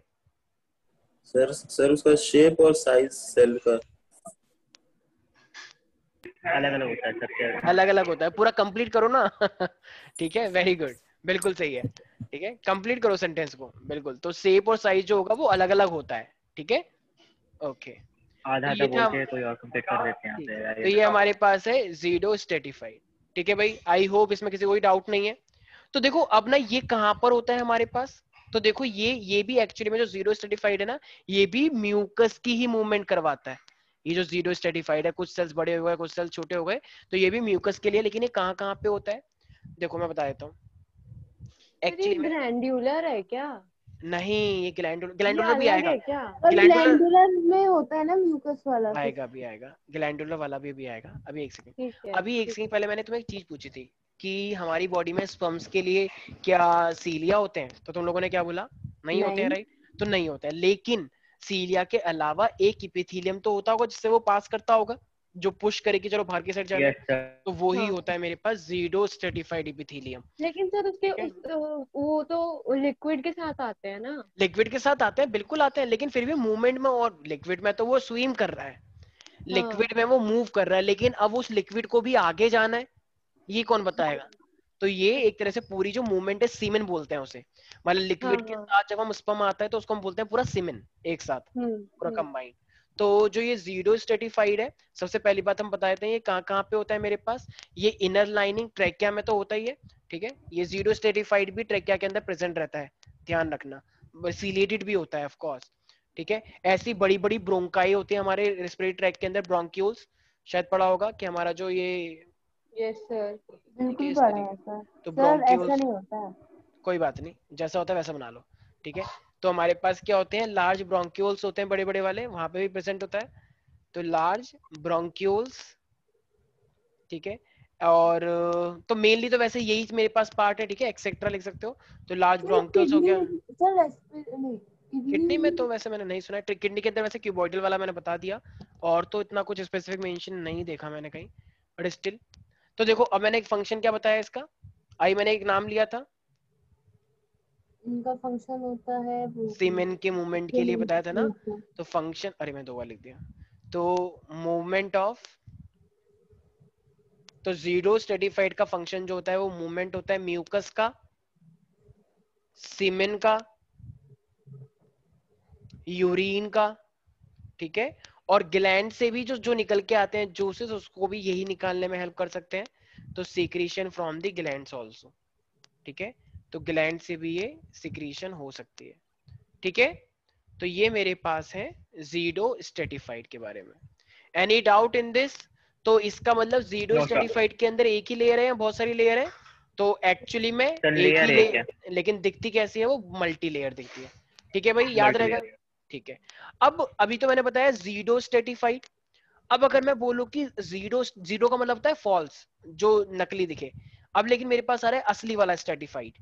सर उसका शेप और साइज सेल का अलग अलग होता है सबके। अलग अलग होता है, पूरा कंप्लीट करो ना। ठीक है, वेरी गुड, बिल्कुल सही है। ठीक है, कंप्लीट करो सेंटेंस को, बिल्कुल। तो शेप और साइज जो होगा वो अलग अलग होता है, ठीक है, ओके। आधा तो आधा ये था, बोलते हैं कोई और कंप्लीट कर देते हैं ठीक है, यहाँ पे। तो ये हमारे पास है जीडो स्ट्रेटिफाइड। ठीक है भाई, आई होप इसमें किसी कोई डाउट नहीं है। तो देखो अब ना ये कहां पर होता है हमारे पास, तो देखो ये भी एक्चुअली में जो जीरो स्ट्रेटिफाइड है ना, ये भी म्यूकस की ही मूवमेंट करवाता है। ये जो जीरो स्ट्रेटिफाइड है, कुछ सेल्स बड़े हो गए कुछ सेल्स छोटे हो गए, तो ये भी म्यूकस के लिए, लेकिन ये कहाँ कहाँ पे होता है देखो मैं बता देता हूँ ये एक्चुअली में। ग्रैंड्यूलर है क्या? नहीं, ये ये ग्लैंडुलर भी अलग आएगा, है क्या? और ग्लैंडुलर ग्लैंडुलर में होता है ना म्यूकस वाला कुछ। आएगा, भी आएगा, ग्लैंडुलर वाला भी आएगा। अभी एक सेकंड, ठीक है। अभी एक सेकंड पहले मैंने तुम्हें एक चीज पूछी थी कि हमारी बॉडी में स्पर्म्स के लिए क्या सीलिया होते हैं, तो तुम लोगों ने क्या बोला? नहीं होते हैं, नहीं। राइट? तो नहीं होता है, लेकिन सीलिया के अलावा एक इपिथेलियम तो होता होगा जिससे वो पास करता होगा, जो पुश करे कि चलो बाहर की साइड जाना यस है, सर। तो वही हाँ, होता है मेरे पास जीडो स्ट्रेटिफाइड इपिथेलियम। लेकिन सर उसके ठीक है, वो तो लिक्विड के साथ आते हैं ना? लिक्विड के साथ आते हैं, बिल्कुल आते हैं, लेकिन फिर भी मूवमेंट में, और लिक्विड में तो वो स्विम कर रहा है, हाँ लिक्विड में वो मूव कर रहा है, लेकिन अब उस लिक्विड को भी आगे जाना है, ये कौन बताएगा? तो ये एक तरह से पूरी जो मूवमेंट है सीमेन बोलते हैं उसे, मतलब हाँ लिक्विड के हाँ। साथ जब हम स्पर्म आता है तो उसको हम बोलते हैं पूरा सीमेन एक साथ, पूरा हम्म। कंबाइंड। तो जो ये जीडो स्ट्रेटिफाइड है, सबसे पहली बात हम बता देते हैं ये कहाँ कहाँ पे होता है मेरे पास। ये इनर लाइनिंग ट्रैकिया में तो होता ही है, ठीक है, ये जीडो स्ट्रेटिफाइड भी ट्रैकिया के अंदर प्रेजेंट रहता है, ध्यान रखना, सिलेटेड भी होता है ऑफ कोर्स। ठीक है, ऐसी बड़ी बड़ी ब्रोंकाई होती है हमारे रेस्पिरेटरी ट्रैक के अंदर, ब्रोंक्यूल्स, शायद पढ़ा होगा कि हमारा जो ये, यस सर। ठीक है, बिल्कुल इस पढ़ा तरीके, है सर। तो सर ऐसा ब्रोंक्यूल्स, नहीं होता है। कोई बात नहीं, जैसा होता है वैसा बना लो, ठीक है। तो हमारे पास क्या होते हैं, लार्ज ब्रोंक्यूल्स होते हैं, बड़े बड़े वाले, वहां पे भी प्रेजेंट होता है, तो लार्ज ब्रोंक्यूल्स, ठीक है। और तो मेनली तो वैसे यही मेरे पास पार्ट है, ठीक है, एक्सेट्रा लिख सकते हो, तो लार्ज सर ब्रोंक्यूल्स हो किडनी गया। में सर नहीं, किडनी किडनी में में। तो वैसे मैंने नहीं सुना है, किडनी के अंदर वैसे क्यूबॉइडल वाला मैंने बता दिया, और तो इतना कुछ स्पेसिफिक मेंशन नहीं देखा मैंने कहीं, बट स्टिल। तो देखो अब मैंने एक फंक्शन क्या बताया इसका, आई मैंने एक नाम लिया था, इनका फंक्शन होता है वो सीमेन के मूवमेंट के लिए बताया था ना, बिल्कुल। तो फंक्शन, अरे मैं 2 बार लिख दिया, तो मूवमेंट ऑफ, तो जीरो स्ट्रेटिफाइड का फंक्शन जो होता है वो मूवमेंट होता है म्यूकस का, सीमेन का, यूरिन का, ठीक है, और ग्लैंड से भी जो जो निकल के आते हैं जूसेस, उसको भी यही निकालने में हेल्प कर सकते हैं, तो secretion from the glands also, ठीक है, तो ग्लैंड से भी ये सीक्रेशन हो सकती है, ठीक है। तो ये मेरे पास है जीडो स्ट्रेटिफाइड के बारे में। Any doubt in this? तो इसका मतलब जीडो नो सर। स्ट्रेटिफाइड के अंदर एक ही लेयर है या बहुत सारी लेयर है? तो एक्चुअली में सर एक ही लेयर एक है। लेयर, लेकिन दिखती कैसी है, वो मल्टी लेयर दिखती है, ठीक है भाई, याद मल्टी रहेगा, लेयर। ठीक है। अब अभी तो मैंने बताया जीडो स्ट्रेटिफाइड, अब अगर मैं बोलूं कि जीरो, जीरो का मतलब होता है फॉल्स, जो नकली दिखे, अब लेकिन मेरे पास आ रहा है असली वाला स्ट्रेटिफाइड,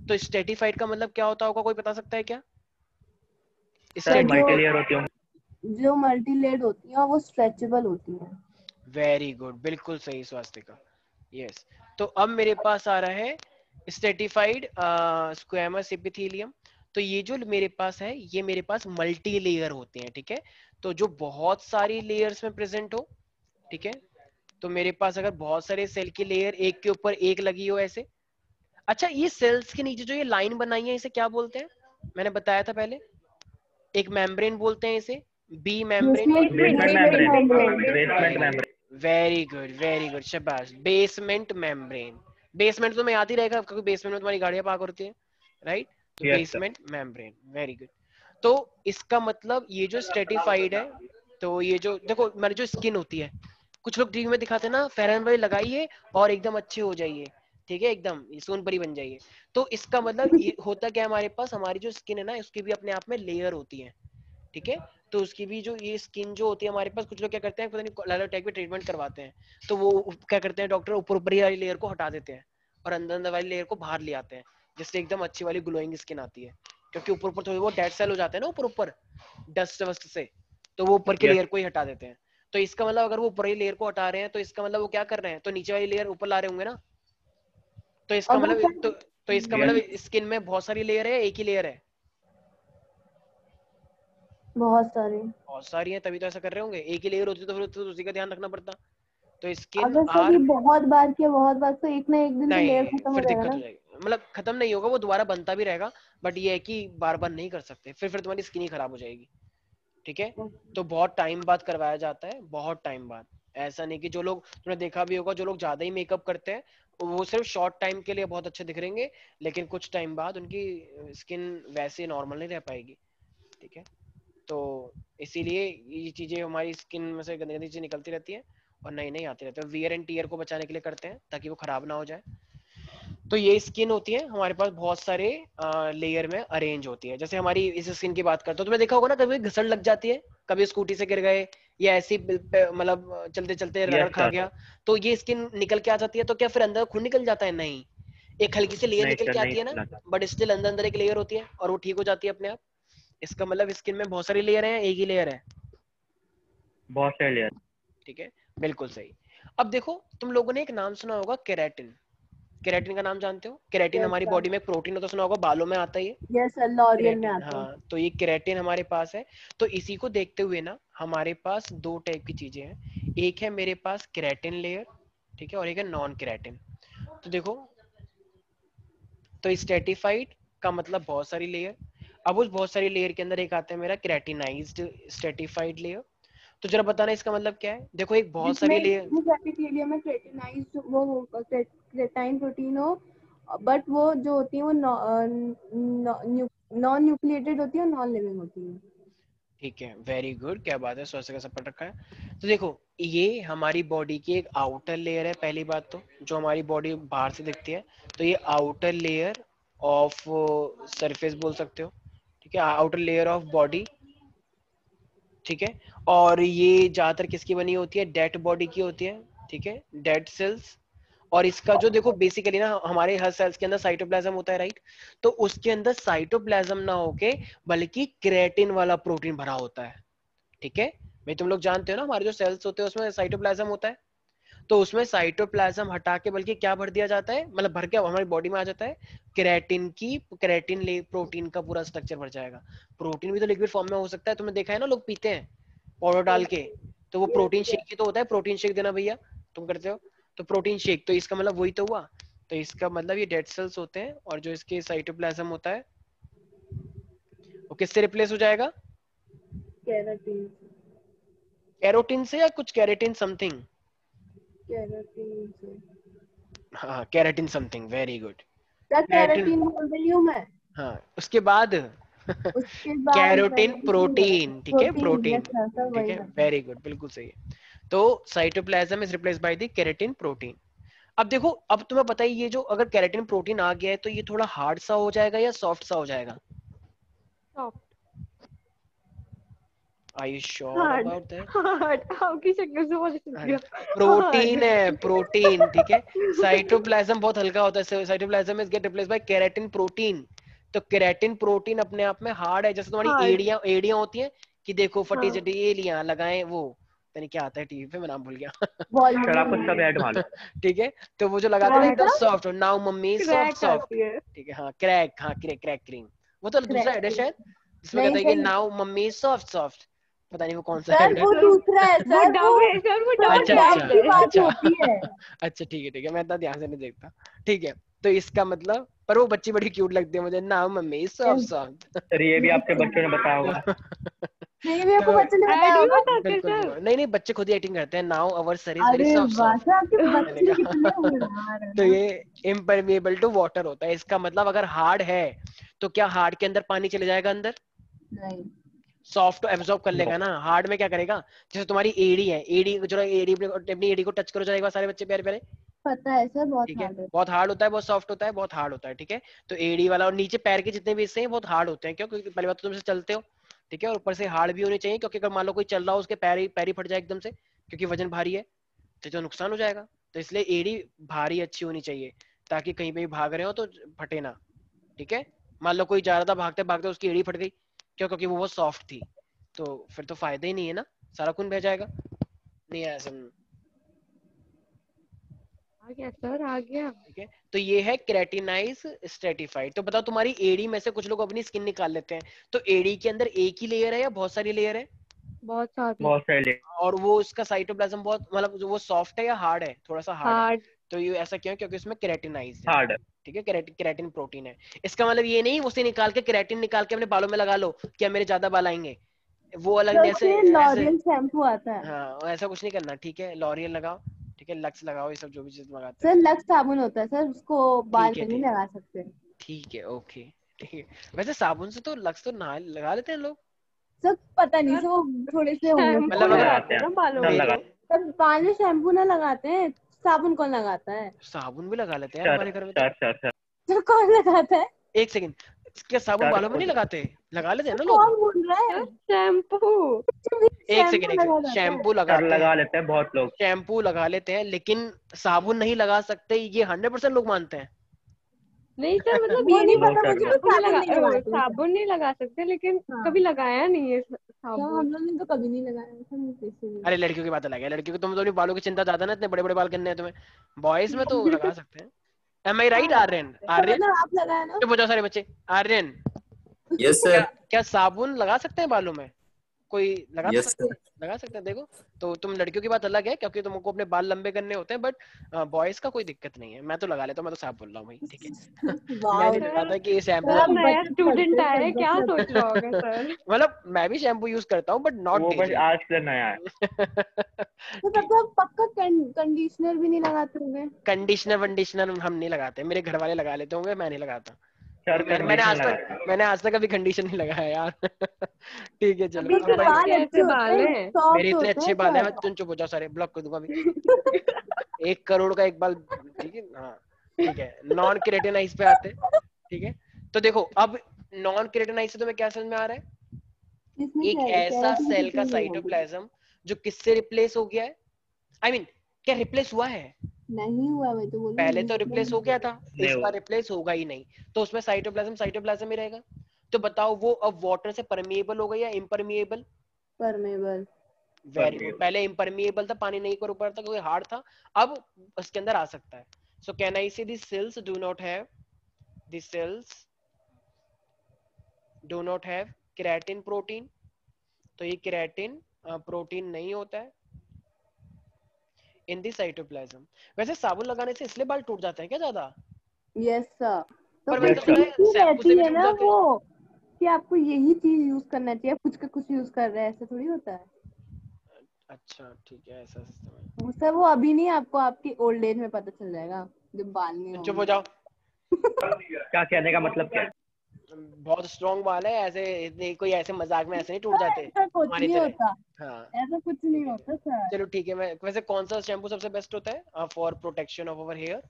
तो स्ट्रेटिफाइड का मतलब क्या होता होगा, कोई बता सकता है क्या? Sir sir stratified, multi layer होती है। जो मल्टी लेड होती है वो स्ट्रेचेबल होती है। वेरी गुड, बिल्कुल सही स्वास्तिका, यस। तो अब मेरे पास आ रहा है स्ट्रेटिफाइड स्क्वैमस एपिथेलियम, तो ये जो मेरे पास है ये मेरे पास मल्टी लेयर होते हैं, ठीक है, तो जो बहुत सारी लेयर्स में प्रेजेंट हो, ठीक है, तो मेरे पास अगर बहुत सारे सेल की लेयर एक के ऊपर एक लगी हो ऐसे, अच्छा ये सेल्स के नीचे जो ये लाइन बनाई है इसे क्या बोलते हैं, मैंने बताया था पहले, एक मेम्ब्रेन बोलते हैं इसे, B membrane, basement membrane. Basement membrane. Very good very good, शाबाश, बेसमेंट मेम्ब्रेन, बेसमेंट तो मैं याद ही रहेगा क्योंकि बेसमेंट में तुम्हारी गाड़ियां पार्क होती है, राइट, तो yes sir. Basement membrane, very good. तो इसका मतलब ये जो स्ट्रेटिफाइड है, तो ये जो देखो मेरी जो स्किन होती है, कुछ लोग टीवी में दिखाते हैं ना, फेयर एंड लवली लगाइए और एकदम अच्छे हो जाइए, ठीक है, एकदम सोनपरी बन जाइए, तो इसका मतलब ये होता क्या है, हमारे पास हमारी जो स्किन है ना उसकी भी अपने आप में लेयर होती है, ठीक है, तो उसकी भी जो ये स्किन जो होती है हमारे पास, कुछ लोग क्या करते हैं पता नहीं अलग टाइप के ट्रीटमेंट करवाते हैं, तो वो क्या करते हैं डॉक्टर ऊपर ऊपर वाली लेयर को हटा देते हैं और अंदर अंदर वाली लेयर को बाहर ले आते हैं, जिससे एकदम अच्छी वाली ग्लोइंग स्किन आती है। क्योंकि ऊपर ऊपर थोड़े वो डेड सेल हो जाते हैं ना ऊपर ऊपर डस्ट वस्ट से, तो वो ऊपर की Yes. लेयर को ही हटा देते हैं। तो इसका मतलब अगर वो ऊपर की लेयर को हटा रहे हैं तो इसका मतलब वो क्या कर रहे हैं, तो नीचे वाली लेयर ऊपर ला रहे होंगे ना। तो इसका अगर मतलब तो इसका Yes. मतलब स्किन में बहुत सारी लेयर है, एक ही लेयर है? बहुत सारी है, तभी तो ऐसा कर रहे होंगे। एक ही लेयर होती तो फिर तो उसी का ध्यान रखना पड़ता। तो स्किन अगर सर आर ये बहुत बार किया बहुत बार तो एक ना एक दिन तो लेयर नहीं, खत्म हो फिर जाएगा दिक्कत ना। हो जाएगी, मतलब खत्म नहीं होगा, वो दोबारा बनता भी रहेगा, बट ये है कि बार बार नहीं कर सकते, फिर तुम्हारी स्किन ही खराब हो जाएगी। ठीक है, तो बहुत टाइम बाद करवाया जाता है, बहुत टाइम बाद। ऐसा नहीं कि जो लोग, तुमने देखा भी होगा, जो लोग ज्यादा ही मेकअप करते हैं वो सिर्फ शॉर्ट टाइम के लिए बहुत अच्छे दिख रहेंगे, लेकिन कुछ टाइम बाद उनकी स्किन वैसे नॉर्मल नहीं रह पाएगी। ठीक है, तो इसीलिए ये चीजें हमारी स्किन में से गंदी गंदी चीजें निकलती रहती है और नई नई आती रहती है। वियर एंड टीयर को बचाने के लिए करते हैं ताकि वो खराब ना हो जाए। तो ये स्किन होती है हमारे पास, बहुत सारे लेयर में अरेंज होती है। जैसे हमारी इस स्किन की बात करते हो, तुम्हें देखा होगा ना कभी घसड़ लग जाती है, कभी स्कूटी से गिर गए या ऐसी मतलब चलते चलते रगड़ Yes, खा sir. गया, तो ये स्किन निकल के आ जाती है। तो क्या फिर अंदर खून निकल जाता है? नहीं, एक हल्की सी लेयर नहीं निकल सर, के नहीं आती है ना, चला। बट स्टिल अंदर अंदर एक लेयर होती है और वो ठीक हो जाती है अपने आप। इसका मतलब स्किन में बहुत सारी लेयर है, एक ही लेयर है? बहुत सारे लेयर। ठीक है, बिल्कुल सही। अब देखो, तुम लोगों ने एक नाम सुना होगा केराटिन। केराटिन का नाम जानते हो? केराटिन यस हमारी सर, बॉडी में एक प्रोटीन होता है, सुना होगा, बालों में आता है ये यस सर, लॉरियल में केराटिन। आता है। हाँ, तो ये केराटिन हमारे पास है। तो इसी को देखते हुए ना हमारे पास दो टाइप की चीजें हैं। एक है मेरे पास केराटिन लेयर, ठीक है, और एक है नॉन केराटिन। तो देखो, तो स्ट्रेटिफाइड का मतलब बहुत सारी लेयर। अब उस बहुत सारी लेयर के अंदर एक आता है मेरा केराटिनाइज्ड स्ट्रेटिफाइड लेयर। तो जरा बताना इसका मतलब क्या है। देखो, एक बहुत सारी जिसमें लेयर, जिस एपिथेलियम में क्रेटिनाइज्ड वो क्रेटाइन प्रोटीन हो, बट वो जो होती है वो नॉन न्यूक्लिएटेड होती है और नॉन लिविंग होती है। ठीक है, वेरी गुड, क्या बात है, स्वास्थ्य का सब पढ़ रखा है। तो देखो, ये हमारी बॉडी की एक आउटर लेयर है, पहली बात तो जो हमारी बॉडी बाहर से दिखती है। तो ये आउटर लेयर ऑफ सरफेस बोल सकते हो, ठीक है, आउटर लेयर ऑफ बॉडी। ठीक है, और ये ज्यादातर किसकी बनी होती है? डेड बॉडी की होती है, ठीक है, डेड सेल्स। और इसका जो देखो बेसिकली ना, हमारे हर सेल्स के अंदर साइटोप्लाज्म होता है, राइट? तो उसके अंदर साइटोप्लाज्म ना होके बल्कि क्रेटिन वाला प्रोटीन भरा होता है। ठीक है भाई, तुम लोग जानते हो ना हमारे जो सेल्स होते हैं उसमें साइटोप्लाज्म होता है। तो उसमें साइटोप्लाज्म हटा के बल्कि क्या भर दिया जाता है, मतलब भर के हमारी बॉडी में आ जाता है क्रेटिन ले प्रोटीन का पूरा स्ट्रक्चर भर जाएगा। प्रोटीन भी तो लिक्विड फॉर्म में हो सकता है, तुमने देखा है ना लोग पीते हैं पाउडर डाल के, तो वो प्रोटीन शेक ही तो होता है। प्रोटीन शेक देना भैया, तुम करते हो तो प्रोटीन शेक, तो इसका मतलब वही तो हुआ। तो इसका मतलब ये डेड सेल्स होते हैं, और जो इसके साइटोप्लाज्म होता है वो किससे रिप्लेस हो जाएगा? केराटिन एरोटिन से या कुछ कैरेटिन समथिंग। केराटिन से हाँ, कैरेटिन समथिंग, वेरी गुड। क्या कैरेटिन, केराटिन बोल रही हूँ मैं? हाँ, उसके बाद उसके बाद कैरोटिन मैंने प्रोटीन, ठीक है, protein, protein, yes sir, sir ठीक वही है, ना। वेरी गुड, बिल्कुल सही है। तो cytoplasm is replaced by the keratin protein. अब देखो, अब तुम्हें पता है ये जो अगर केराटिन प्रोटीन आ गया है तो ये थोड़ा हार्ड सा हो जाएगा या सॉफ्ट सा हो जाएगा? Soft. Are you sure hard. About that? Hard आपकी शक्ल से बोल सकती हो। Protein hard. है, प्रोटीन, ठीक है। साइटोप्लाज्म बहुत हल्का होता है, cytoplasm is get replaced by keratin protein. तो केराटिन प्रोटीन अपने आप में हार्ड है, जैसे तुम्हारी हार्ड। एड़ियां एड़ियां होती हैं कि देखो फटी हाँ। चटी एड़ियां लगाएं, वो पता नहीं क्या आता है टीवी पे, मैं नाम भूल गया। सर आप उसका भी ऐड मारो। ठीक है, तो वो जो लगाते हैं ना कौन एकदम सा? Soft, now mummy soft crack soft, आती है। ठीक है, हाँ क्रैक, हाँ क्रैक क्रैक क्रीम, वो तो दूसरा ऐड है शायद, जिसमें नहीं कहता है कि sir, now mummy soft soft, पता नहीं वो कौन सा सर ऐड है। वो सर दूसरा है वो सर, डब है सर, वो वो डब अच्छा डब अच्छा ब्रांड की है। बात अच्छा होती है। अच्छा, ठीक है, मैं इतना ध्यान से नहीं देखता। ठीक है, तो इसका मतलब, पर वो बच्ची बड़ी क्यूट लगती है मुझे, now mummy soft soft. Sir ये भी आपके बच्चों ने बताया होगा। नहीं, भी आपको तो बच्चे ने बताया ऐड भी होगा। बताते हैं बिल्कुल सर। बिल्कुल, नहीं नहीं, बच्चे खुद ही एक्टिंग करते हैं, now our sir is very अरे सॉफ्ट वाह सॉफ्ट, सर, आपके मैंने बच्चे कितने कहा। होनहार है तो ना। ये इम्परमेबल टू वाटर होता है, इसका मतलब अगर हार्ड है तो क्या हार्ड के अंदर पानी चले जाएगा अंदर? नहीं, सॉफ्ट तो एब्जॉर्ब कर नो। लेगा ना, हार्ड में क्या करेगा? जैसे तुम्हारी एड़ी है, एड़ी जो एड़ी अपनी एड़ी को टच करो जाएगा, सारे बच्चे प्यारे प्यारे, पता है सर, बहुत ठीक है, हार्ड है। बहुत हार्ड होता है, बहुत सॉफ्ट होता है, बहुत हार्ड होता है, ठीक है। तो एड़ी वाला और नीचे पैर के जितने भी हिस्से हैं बहुत हार्ड होते हैं, क्यों? क्योंकि पहली बात तो तुम से चलते हो ठीक है, और ऊपर से हार्ड भी होने चाहिए, क्योंकि अगर मान लो कोई चल रहा हो उसके पैर ही फट जाए एकदम से क्योंकि वजन भारी है तो नुकसान हो जाएगा। तो इसलिए एड़ी भारी अच्छी होनी चाहिए ताकि कहीं पे भी भाग रहे हो तो फटे ना। ठीक है, मान लो कोई जा रहा था भागते भागते उसकी एड़ी फट गई, क्यों? क्योंकि वो बहुत सॉफ्ट थी, तो फिर तो फायदा ही नहीं है ना, सारा खून बह जाएगा। नहीं आया समझ? आ गया सर, आ गया। ठीक है, तो ये है केराटिनाइज स्ट्रेटिफाइड। तो बताओ तुम्हारी एड़ी में से कुछ लोग अपनी स्किन निकाल लेते हैं, तो एड़ी के अंदर एक ही लेयर है या बहुत सारी लेयर है? बहुत सारी। बहुत सारे और वो उसका साइटोप्लाज्म बहुत मतलब वो सॉफ्ट है या हार्ड है? थोड़ा सा हार्ड है। हार्ड। तो ये ऐसा क्यों? क्योंकि उसमें केराटिनाइज है। हार्ड। ठीक है, केराटिन प्रोटीन है। इसका मतलब ये नहीं उसे निकाल के केराटिन निकाल के अपने बालों में लगा लो क्या मेरे ज्यादा बाल आएंगे, वो अलग तो ऐसे उससे ऐसे लॉरियल शैम्पू आता है। हाँ ऐसा कुछ नहीं करना। ठीक है, लॉरियल लगाओ, ठीक है, लक्स लगाओ, ये सब जो भी चीज लगाते सर हैं। लक्स साबुन होता है सर, उसको बाल ठीक है में नहीं लगा सकते। ठीक है ओके। ठीक है, वैसे साबुन से तो लक्स तो नहा लगा लेते हैं लोग। सर पता नहीं, सर वो थोड़े से होंगे। शैम्पू मतलब अगर लगाते हैं ना बालों सब में। लगा सर बाल में शैम्पू ना लगाते हैं, साबुन कौन लगाता है? साबुन भी लगा लेते हैं यार हमारे घर में तो। सर सर कौन लगाता है? एक सेकंड, क्या साबुन बालों में नहीं लगाते? लगा लेते हैं ना लोग। कौन बोल रहा है? शैम्पू। एक सेकंड शैम्पू लगा जाता है। शैम्पू सर लगाते लगा हैं, लेते हैं बहुत लोग। शैम्पू लगा लेते हैं, लेकिन साबुन नहीं लगा सकते, ये 100% लोग मानते हैं। नहीं सर, मतलब वो ये नहीं नहीं बहुत पता बोलते मुझे, सारे तो साबुन साबुन नहीं लगाते हैं। साबुन नहीं लगा सकते, लेकिन हाँ कभी लगाया नहीं है तो साबुन। हम लोग ने तो कभी नहीं लगाया सर, इसीलिए। अरे लड़कियों की बात अलग है, लड़कियों को तुम तो बालों की चिंता ज्यादा ना, इतने बड़े बड़े बाल करने हैं तुम्हें। बॉयज में तो लगा सकते हैं। एम आई राइट हाँ आर्यन? तो आर्यन मतलब आप लगाया ना। चुप हो जाओ सारे बच्चे। आर्यन यस क्या सर। क्या साबुन लगा सकते हैं बालों में? कोई लगा तो यस सकते सर। हैं, लगा सकते हैं। देखो, तो तुम लड़कियों की बात अलग है क्योंकि तुमको अपने बाल लंबे करने होते हैं, बट बॉयज का कोई दिक्कत नहीं है। मैं तो लगा लेता हूँ, मैं तो साफ बोल रहा हूँ भाई। ठीक है मैं वाओ नहीं सर, लगाता कि ये शैम्पू आप सर वाम्पू। नया बचत करते स्टूडेंट हो आया सर, है, क्या बचत। सोच रहा होगा सर। मतलब मैं भी शैम्पू यूज करता हूँ बट नॉट वो बस डेली। आज के लिए नया है। तो मतलब पक्का कंडीशनर भी नहीं लगाते होंगे? कंडीशनर वंडीशनर हम नहीं लगाते, मेरे घर वाले लगा लेते होंगे, मैं नहीं लगाता। सर कंडीशनर लगाते हैं। मैंने आज तक कभी कंडीशन नहीं लगाया यार ठीक है चलो, अभी अब सर भाई बाल आपके अच्छे ऐसे होते बाल हैं, हैं। मेरे सॉफ्ट इतने होते अच्छे हैं बाल हैं, सर। तुम चुप हो जाओ सारे, ब्लॉक कर दूंगा अभी 1 करोड़ का एक बाल। ठीक है हाँ ठीक है, नॉन केराटिनाइज पे आते हैं। ठीक है, तो देखो अब नॉन केराटिनाइज से तुम्हें क्या समझ में आ रहा है? इसमें एक ऐसा केराटिन सेल कुछ का नहीं होगी। साइटोप्लाज्म जो किससे रिप्लेस हो गया है, आई मीन क्या रिप्लेस हुआ है? नहीं हुआ, मैं तो बोल रही पहले हूँ तो रिप्लेस हो गया था, नहीं इस वो बार रिप्लेस होगा ही नहीं, तो उसमें साइटोप्लाज्म ही रहेगा। तो बताओ वो अब वाटर से परमिएबल हो गया या इम्परमिएबल? परमेबल। वेरी गुड, पहले इम्परमिएबल था, पानी नहीं कर ऊपर था क्योंकि हार्ड था, अब उसके अंदर आ सकता है। सो कैन आई से this sales do not have, this sales do not have keratin protein. तो ये केराटिन प्रोटीन नहीं होता है इन दी साइटोप्लाज्म। वैसे साबुन लगाने से इसलिए बाल टूट जाते हैं क्या ज्यादा? Yes sir. तो पर कुछ मैंने तो सुना Yes, है चीज शैम्पू से रहती भी है टूट ना जाते हैं। वो, कि आपको यही चीज यूज करना चाहिए, कुछ का कुछ यूज कर रहे हैं, ऐसा थोड़ी होता है। अच्छा ठीक है, ऐसा सिस्टम है। सर वो अभी नहीं, आपको आपकी ओल्ड एज में पता चल जाएगा जब बाल नहीं चुप हो होंगे। जाओ, क्या कहने का मतलब क्या है? बहुत स्ट्रॉन्ग बाल है, ऐसे इतने कोई ऐसे मजाक में ऐसे नहीं टूट जाते ऐसा कुछ हमारी नहीं तरह। होता, हाँ ऐसा कुछ नहीं होता सर। चलो ठीक है। मैं वैसे कौन सा शैम्पू सबसे बेस्ट होता है for protection of our hair?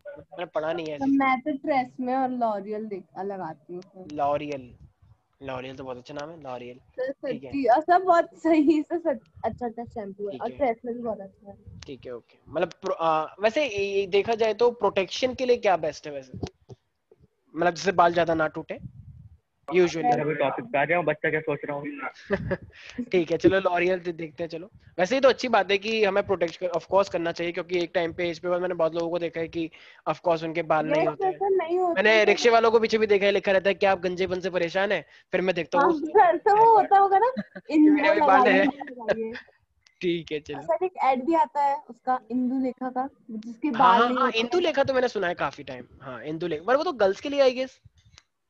मैंने पढ़ा नहीं है तो ऐसी। मैं तो ट्रेसमे और लॉरियल लगाती हूँ सर। लॉरियल, लॉरियल तो बहुत अच्छा नाम है, लॉरियल। सर ठीक है सच्ची, और सब बहुत सही से अच्छा अच्छा शैम्पू है, ठीक और है ट्रेसमे भी बहुत अच्छा है। ठीक है ओके। मतलब वैसे ये देखा जाए तो प्रोटेक्शन के लिए क्या बेस्ट है वैसे, मतलब जिससे बाल ज्यादा ना टूटे यूजुअली? सर अभी टॉपिक पे आ जाऊँ, बच्चा क्या सोच रहा हूँ। ठीक है चलो लॉरियल देखते हैं चलो। वैसे ही तो अच्छी बात है कि हमें प्रोटेक्ट ऑफ कोर्स करना चाहिए, क्योंकि एक टाइम पे एज पे बाद मैंने बहुत लोगों को देखा है कि ऑफ कोर्स उनके बाल नहीं यस होते हैं। सर, नहीं होता मैंने है रिक्शे सर। वालों को पीछे भी देखा है, लिखा रहता है कि आप गंजेपन से परेशान है, फिर मैं देखता हाँ हूँ सर, तो वो होता होगा ना, कि मेरे इंदो भी बाल लगाइए, है इंदो लगाइए। ठीक है चलो। सर एक ऐड भी आता है उसका, इंदु लेखा का, जिसके हाँ बाल हाँ नहीं हाँ, होते इंदु हैं। लेखा तो मैंने सुना है काफी टाइम। हाँ इंदु लेखा, पर वो तो गर्ल्स के लिए आई गेस।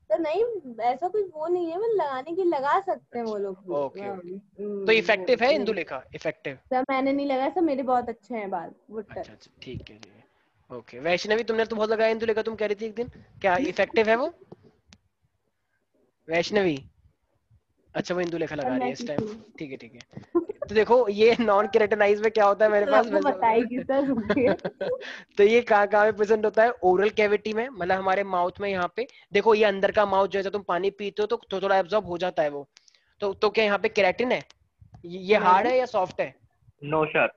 तो नहीं, ऐसा कुछ वो नहीं है, मतलब लगाने की लगा सकते हैं वो लोग भी। ओके ओके, तो इफेक्टिव है इंदु लेखा? इफेक्टिव? सर मैंने नहीं लगाया सर, मेरे बहुत अच्छे हैं बाल, वुड अच्छा टच। अच्छा ठीक है ठीक है ओके। वैष्णवी तुमने तो बहुत लगाया इंदु लेखा, तुम कह रही थी एक दिन, क्या इफेक्टिव है वो वैष्णवी? अच्छा वो इंदु लेखा सर लगा रही मैं है इस टाइम। सीखूंगी। ठीक है ठीक है। तो देखो ये नॉन केराटिनाइज में क्या होता है मेरे सर पास आपको बताएगी वैसे सर, रुकिए। तो ये कहाँ कहाँ पे प्रेजेंट होता है? ओरल कैविटी में, मतलब हमारे माउथ में यहाँ पे। देखो ये अंदर का माउथ जो है, जब तुम पानी पीते हो तो थोड़ा एब्जॉर्ब हो जाता है वो, तो क्या यहाँ पे केराटिन है? ये हार्ड है या सॉफ्ट है? नो सर,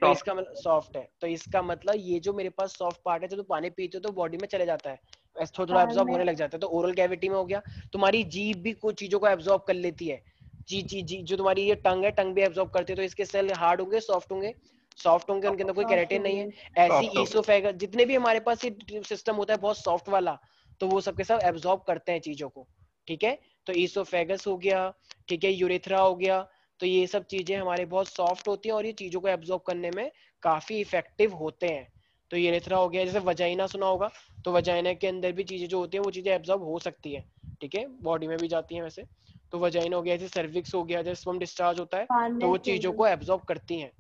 तो इसका मतलब सॉफ्ट है, तो इसका मतलब ये जो मेरे पास सॉफ्ट पार्ट है, जब तो पानी पीते हो तो बॉडी में चले जाता है, ऐसे थोड़ा थोड़ा एब्जॉर्ब होने लग जाता है। तो ओरल कैविटी में हो गया, तुम्हारी जीभ भी कुछ चीजों को एब्जॉर्ब कर लेती है। जी जो तुम्हारी ये टंग है, टंग भी एब्जॉर्ब करती है। तो इसके सेल हार्ड होंगे, सॉफ्ट होंगे? सॉफ्ट होंगे, उनके अंदर कोई केराटिन नहीं है। ऐसी ईसोफेगस जितने भी हमारे पास ये सिस्टम होता है बहुत सॉफ्ट वाला, तो वो सबके सब एब्जॉर्ब करते हैं चीजों को, ठीक है। तो ईसोफेगस हो गया, ठीक है, यूरेथ्रा हो गया, तो ये सब चीजें हमारे बहुत सॉफ्ट होती हैं और ये चीजों को एब्जॉर्ब करने में काफी इफेक्टिव होते हैं। तो यूरेथ्रा हो गया, जैसे वजाइना सुना होगा, तो वजाइना के अंदर भी चीजें जो होती हैं वो चीजें एब्जॉर्ब हो सकती है, ठीक है, बॉडी में भी जाती हैं वैसे। तो वजाइना हो गया, जैसे सर्विक्स हो गया, जैसे स्पर्म डिस्चार्ज होता है तो वो चीजों को एब्जॉर्ब करती हैं,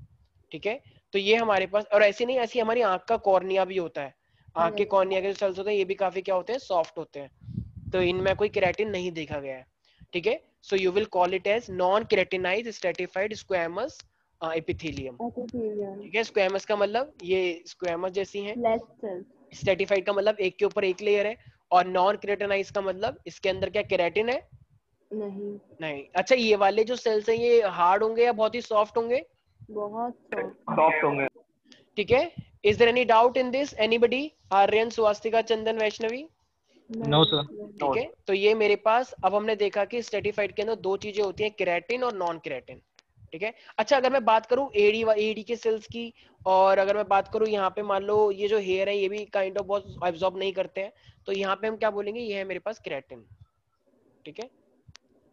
ठीक है। तो ये हमारे पास, और ऐसी नहीं, ऐसी हमारी आंख का कॉर्निया भी होता है। आंख के कॉर्निया के जो सेल्स होते हैं ये भी काफी क्या होते हैं, सॉफ्ट होते हैं। तो इनमें कोई केराटिन नहीं देखा गया है, ठीक है। So you will call it as non keratinised stratified squamous epithelium, ठीक है। स्क्वैमस का मतलब ये स्क्वैमस जैसी हैं, स्ट्रेटिफाइड का मतलब एक के ऊपर एक लेयर है, और नॉन केराटिनाइज्ड का मतलब इसके अंदर क्या केराटिन है? नहीं। अच्छा, ये वाले जो सेल्स हैं ये हार्ड होंगे या बहुत ही सॉफ्ट होंगे? बहुत सॉफ्ट होंगे। ठीक है। Is there any doubt in this? Anybody? Aryan, Swastika, Chandan, Vaishnavi? No sir. ठीक है। तो ये मेरे पास, अब हमने देखा कि स्ट्रेटिफाइड के अंदर दो चीजें होती हैं, केराटिन और नॉन केराटिन, ठीक है। अच्छा, अगर मैं बात करूं एडी के सेल्स की, और अगर मैं बात करूं यहाँ पे, मान लो ये जो हेयर है ये भी काइंड ऑफ बहुत एब्जॉर्ब नहीं करते हैं, तो यहाँ पे हम क्या बोलेंगे, ये है मेरे पास केराटिन, ठीक है।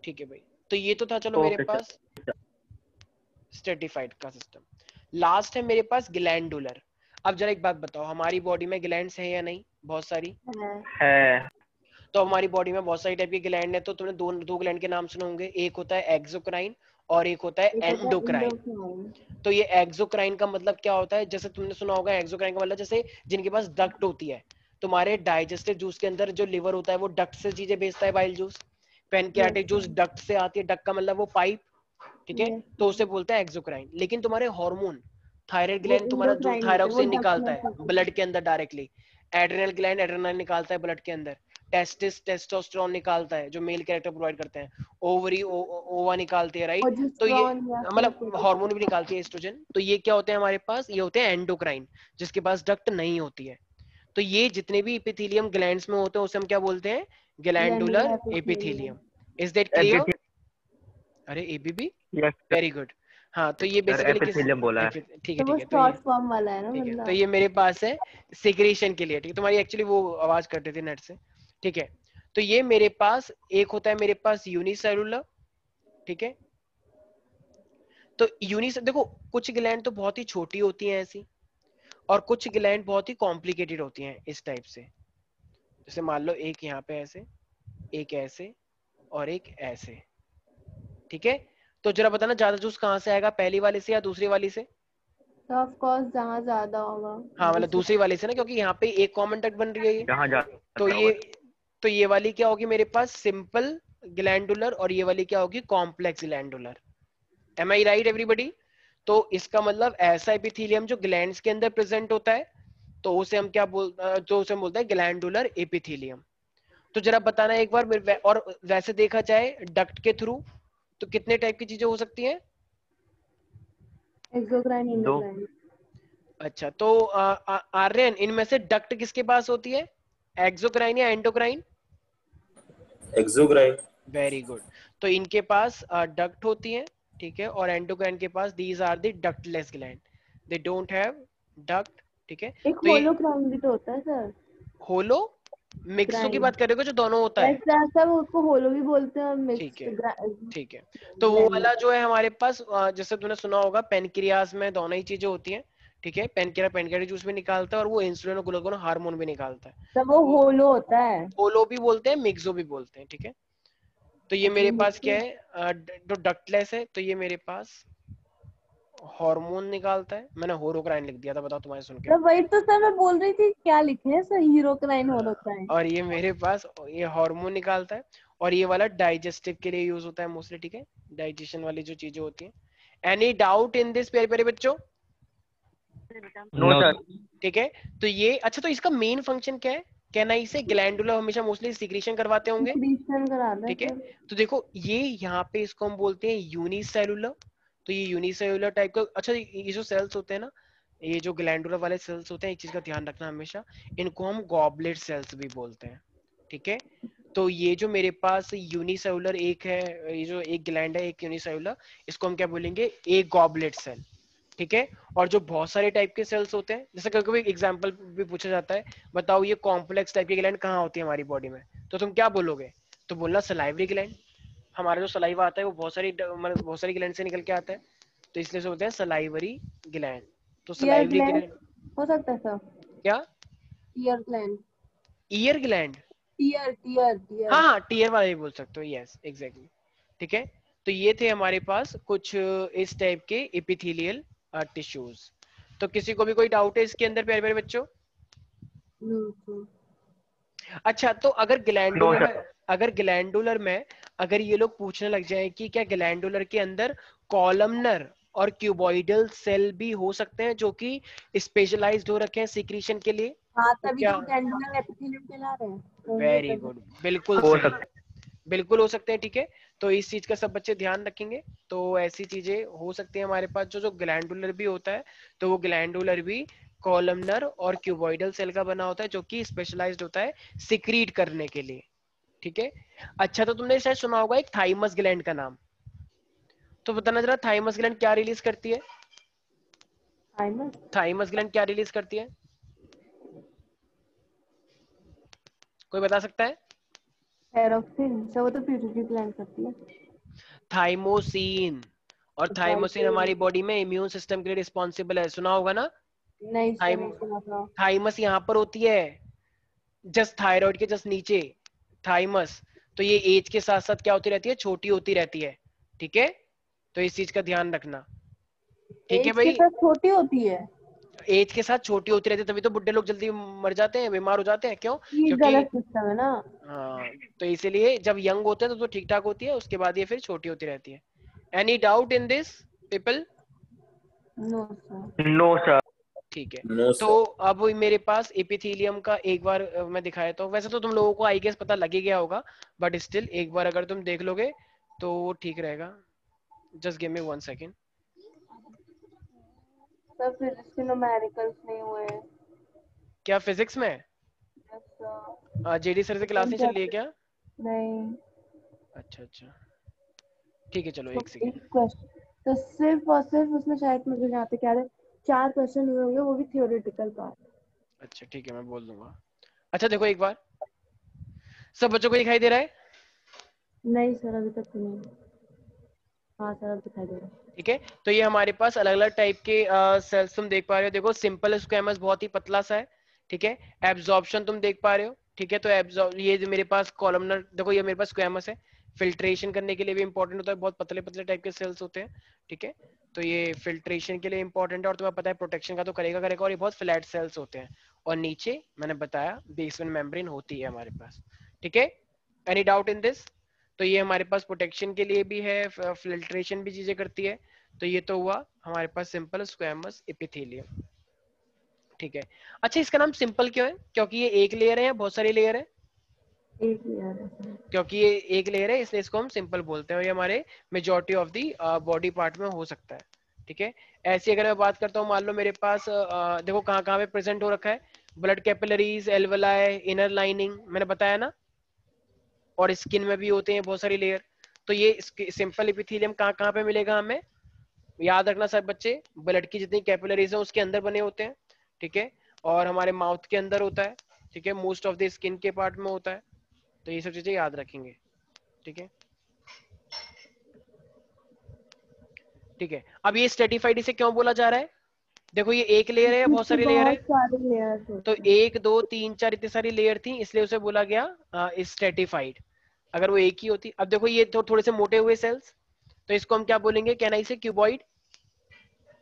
ठीक है भाई, तो ये तो था चलो मेरे पास स्ट्रेटिफाइड का सिस्टम। लास्ट है मेरे पास ग्लैंडुलर। अब जरा एक बात बताओ, हमारी बॉडी में ग्लैंड्स है या नहीं? बहुत सारी है। तो हमारी बॉडी में बहुत सारी टाइप की ग्लैंड है, तो तुमने दो ग्लैंड के नाम सुने होंगे, एक होता है एक्सोक्राइन और एक होता है एंडोक्राइन। तो ये एक्सोक्राइन का मतलब क्या होता है? जैसे तुमने सुना होगा, एक्सोक्राइन का मतलब जैसे जिनके पास डक्ट होती है। तुम्हारे डाइजेस्टिव जूस के अंदर जो लिवर होता है वो डक्ट से चीजें भेजता है, bile juice. Pancreatic juice duct से आती है, डक्ट का मतलब वो पाइप, ठीक है। तो उसे बोलते हैं एक्सोक्राइन। लेकिन तुम्हारे हार्मोन, थायराइड ग्लैंड तुम्हारा जो थायरॉक्सिन निकालता है ब्लड के अंदर डायरेक्टली, एड्रेनल ग्लैंड एड्रेनल निकालता है ब्लड के अंदर, टेस्टिस टेस्टोस्टेरोन निकालता है जो मेल कैरेक्टर प्रोवाइड करते हैं, ओवरी ओवा निकालती है, राइट। तो ये मतलब हार्मोन भी निकालती है, एस्ट्रोजन। तो ये क्या होते हैं हमारे पास? ये होते हैं एंडोक्राइन, जिसके पास डक्ट नहीं होती है। तो ये जितने भी एपिथेलियम ग्लैंड्स में होते हैं उसे हम क्या बोलते हैं? Glandular epithelium. Is that clear? अरे एबीबी, वेरी गुड। हाँ, तो ये बेसिकली एपिथेलियम बोला है। ठीक है, ठीक तो वो है। शॉर्ट फॉर्म वाला है ना, ठीक है, मतलब तो ये मेरे पास है सिक्रेशन के लिए, ठीक है। तुम्हारी एक्चुअली वो आवाज कट रही थी नेट से, ठीक है। तो ये मेरे पास एक होता है मेरे पास यूनिसेलुलर, ठीक है। तो देखो, कुछ ग्लैंड तो बहुत ही छोटी होती हैं ऐसी, और कुछ ग्लैंड बहुत ही कॉम्प्लिकेटेड होती हैं इस टाइप से। जैसे मान लो एक यहाँ पे ऐसे, एक ऐसे, और एक ऐसे, ठीक है। तो जरा बताना ज्यादा जूस कहाँ से आएगा, पहली वाली से या दूसरी वाली से? तो ऑफ कोर्स जहाँ ज्यादा होगा। हाँ, मतलब दूसरी वाली से ना, क्योंकि यहाँ पे एक कॉमन डक्ट बन रही है ये। जहाँ जा तो ये वाली क्या होगी मेरे पास? Simple glandular. और ये वाली क्या होगी? Complex glandular. एम आई राइट एवरीबडी? तो इसका मतलब ऐसा एपिथेलियम जो ग्लैंड्स के अंदर प्रेजेंट होता है, तो उसे हम क्या बोलते हैं ग्लैंडुलर एपिथेलियम। तो जरा बताना एक बार, और वैसे देखा जाए डक्ट के थ्रू तो कितने टाइप की चीजें हो सकती हैं? Exocrine, endocrine. अच्छा, तो आर्यन, इनमें से डक्ट किसके पास होती है, एक्सोक्राइन या एंडोक्राइन? एक्सोक्राइन। Very good. तो इनके पास डक्ट होती है, ठीक है, और एंडोक्राइन के पास these are the ductless gland, they don't have duct, ठीक है। एक तो ये होलोक्राइन भी तो होता है सर। होलो मिक्सो की बात कर रहे हो जो दोनों होता है? सर उसको होलो भी बोलते हैं और ठीक है, मिक्स। ठीक है। तो वो वाला जो है हमारे पास, जैसे तूने सुना होगा पेनक्रियास में दोनों ही चीजें होती हैं, ठीक है। पेनक्रियाटिक जूस भी निकालता है और वो इंसुलिन और ग्लूकागोन हार्मोन भी निकालता है। तब वो होलो होता है। होलो भी बोलते हैं, मिक्सो भी बोलते हैं, ठीक है। तो ये मेरे पास क्या है, जो डक्टलेस है, तो ये मेरे पास हार्मोन निकालता है। मैंने होरोक्राइन लिख दिया था, बताओ तुम्हारे सुन के। तो वही तो सर मैं बोल रही थी, क्या लिखे हैं सर, हीरोक्राइन, होलोक्राइन। और ये मेरे पास ये हार्मोन निकालता है, और ये वाला डाइजेस्टिव के लिए यूज होता है मोस्टली, ठीक है, डाइजेशन वाली जो चीजें होती हैं। एनी डाउट इन दिस प्यारे प्यारे बच्चों? No sir. ठीक है। तो ये, अच्छा, तो इसका मेन फंक्शन क्या है? कैन आई से ग्लैंडुला हमेशा मोस्टली सिक्रीशन करवाते होंगे, Secretion करा ठीक है। देते तो देखो ये यहाँ पे इसको हम बोलते हैं यूनिसेलुलर, तो ये यूनिसेलुलर टाइप का। अच्छा ये जो सेल्स होते हैं ना, ये जो ग्लैंडुलर वाले सेल्स होते हैं, एक चीज का ध्यान रखना हमेशा, इनको हम गॉबलेट सेल्स भी बोलते हैं, ठीक है। तो ये जो मेरे पास यूनिसेलुलर एक है, ये जो एक ग्लैंड है एक यूनिसेलुलर, इसको हम क्या बोलेंगे, एक गॉबलेट सेल, ठीक है। और जो बहुत सारे टाइप के सेल्स होते हैं, जैसे कभी कभी एग्जांपल भी पूछा जाता है, बताओ ये कॉम्प्लेक्स टाइप की ग्लैंड कहाँ होती है हमारी बॉडी में, तो तुम क्या बोलोगे, तो बोलना सलाइवरी ग्लैंड। हमारा जो सलाइवा आता है वो बहुत सारी ग्लैंड से निकल के आता है, तो इसलिए से बोलते हैं सलाइवरी ग्लैंड। तो ईयर सलाइवरी ग्लैंड ग्लैंड हो सकता है सर, क्या, ear gland, ear gland, tear tear tear. हाँ हाँ टीयर वाला भी बोल सकते हो, यस एग्जैक्टली, ठीक है। तो ये थे हमारे पास कुछ इस टाइप के एपिथेलियल टिश्यूज। तो किसी को भी कोई डाउट है इसके अंदर प्यारे प्यारे बच्चों? अच्छा तो अगर ग्लैंडुलर में अगर ये लोग पूछने लग जाए कि क्या ग्लैंडुलर के अंदर कॉलमनर और क्यूबॉइडल सेल भी हो सकते हैं जो कि स्पेशलाइज्ड हो रखे हैं सिक्रीशन के लिए, हाँ तो तभी क्या, तो ग्लैंडुलर एपिथेलियम कहला रहे हैं, होंगे वेरी तभी। गुड, बिल्कुल हो सही, सकता बिल्कुल हो सकते हैं, ठीक है। तो इस चीज का सब बच्चे ध्यान रखेंगे। तो ऐसी चीजें हो सकती है हमारे पास, जो जो ग्लैंडुलर भी होता है, तो वो ग्लैंडुलर भी कॉलमनर और क्यूबॉइडल सेल का बना होता है जो कि स्पेशलाइज्ड होता है सिक्रीट करने के लिए, ठीक है। अच्छा तो तुमने शायद सुना होगा एक थाइमस ग्लैंड का नाम, तो बताना जरा थाइमस ग्लैंड क्या रिलीज करती है, थाइमस, थाइमस ग्लैंड क्या रिलीज करती है, कोई बता सकता है? थैरोक्सिन, सब वो तो पिट्यूटरी ग्लैंड करती है। थाइमोसिन, और थाइमोसिन हमारी बॉडी में इम्यून सिस्टम के लिए रिस्पॉन्सिबल है, सुना होगा ना। नहीं सर, थाइम नहीं सुना था। थाइमस यहाँ पर होती है, जस्ट थायराइड के जस्ट नीचे, थाइमस। तो ये एज के साथ साथ क्या होती रहती है, छोटी होती रहती है, ठीक है। तो इस चीज का ध्यान रखना, ठीक है एज के भाई। साथ छोटी होती है, एज के साथ छोटी होती रहती है, तभी तो बुड्ढे लोग जल्दी मर जाते हैं, बीमार हो जाते हैं, क्यों? ये क्योंकि गलत सिस्टम है ना। हाँ, तो इसीलिए जब यंग होते हैं तो ठीक ठाक होती है, उसके बाद ये फिर छोटी होती रहती है। Any doubt in this people? No sir. है। No sir. ठीक है। नो तो सर। अब मेरे पास एपिथेलियम का एक बार मैं दिखाया, तो वैसे तो तुम लोगों को आई गेस पता लग ही गया होगा, बट स्टिल एक बार अगर तुम देख लोगे तो ठीक रहेगा। Just give me 1 second. Sir physics के न्यूमेरिकल्स नहीं हुए हैं। क्या फिजिक्स में यस सर। जेडी सर से क्लास नहीं चल रही है क्या? नहीं। अच्छा अच्छा, ठीक है, चलो तो एक सेकेंड। एक क्वेश्चन, तो सिर्फ और सिर्फ उसमें शायद मुझे यहाँ पे क्या है, 4 क्वेश्चन हुए होंगे, वो भी थियोरेटिकल पार्ट। अच्छा ठीक है, मैं बोल दूंगा। अच्छा देखो एक बार, सब बच्चों को दिखाई दे रहा है? नहीं सर अभी तक तो नहीं। हाँ सर अब दिखाई दे रहा है। ठीक है। तो ये हमारे पास अलग अलग टाइप के सेल्स तुम देख पा रहे हो। देखो सिंपल स्क्वैमस बहुत ही पतला सा है, ठीक है। एब्जॉर्प्शन तुम देख पा रहे हो, ठीक है। तो एब्जॉर्ब, ये जो मेरे पास कॉलमनर, देखो ये मेरे पास स्क्वैमस है, फिल्ट्रेशन करने के लिए भी इंपॉर्टेंट होता है, बहुत पतले पतले टाइप के सेल्स होते हैं, ठीक है। तो ये फिल्ट्रेशन के लिए इंपॉर्टेंट है, और तुम्हें पता है प्रोटेक्शन का तो करेगा करेगा। और ये बहुत फ्लैट सेल्स होते हैं, और नीचे मैंने बताया बेसमेंट मेम्ब्रेन होती है हमारे पास, ठीक है। Any doubt in this? तो ये हमारे पास प्रोटेक्शन के लिए भी है, फिल्ट्रेशन भी चीजें करती है। तो ये तो हुआ हमारे पास सिंपल स्क्वैमस एपिथेलियम, ठीक है। अच्छा इसका नाम सिंपल क्यों है? क्योंकि ये एक लेयर है या बहुत सारी लेयर है? एक ही याद है सर। क्योंकि ये एक लेयर है इसलिए इसको हम सिंपल बोलते हैं, और ये हमारे majority of the body part में हो सकता है, ठीक है। ऐसी अगर मैं बात करता हूँ, मान लो मेरे पास देखो कहाँ कहाँ पे प्रेजेंट हो रखा है, blood capillaries, alveoli, inner lining, मैंने बताया ना, और स्किन में भी होते हैं बहुत सारी लेयर। तो ये सिंपल एपिथेलियम कहाँ कहाँ पे मिलेगा हमें, याद रखना सब बच्चे, ब्लड की जितनी कैपिलरीज है उसके अंदर बने होते हैं, ठीक है। और हमारे माउथ के अंदर होता है, ठीक है। मोस्ट ऑफ द स्किन के पार्ट में होता है। तो ये सब चीजें याद रखेंगे, ठीक है, ठीक है। अब ये स्ट्रेटिफाइड इसे क्यों बोला जा रहा है? देखो ये एक लेयर है या बहुत सारी लेयर है? बहुत सारे लेयर्स तो होते हैं। 1 2 3 4 इतनी सारी लेयर थी, इसलिए उसे बोला गया स्ट्रेटिफाइड। अगर वो एक ही होती, अब देखो ये तो थोड़े से मोटे हुए सेल्स, तो इसको हम क्या बोलेंगे, कैन आई से क्यूबॉइड।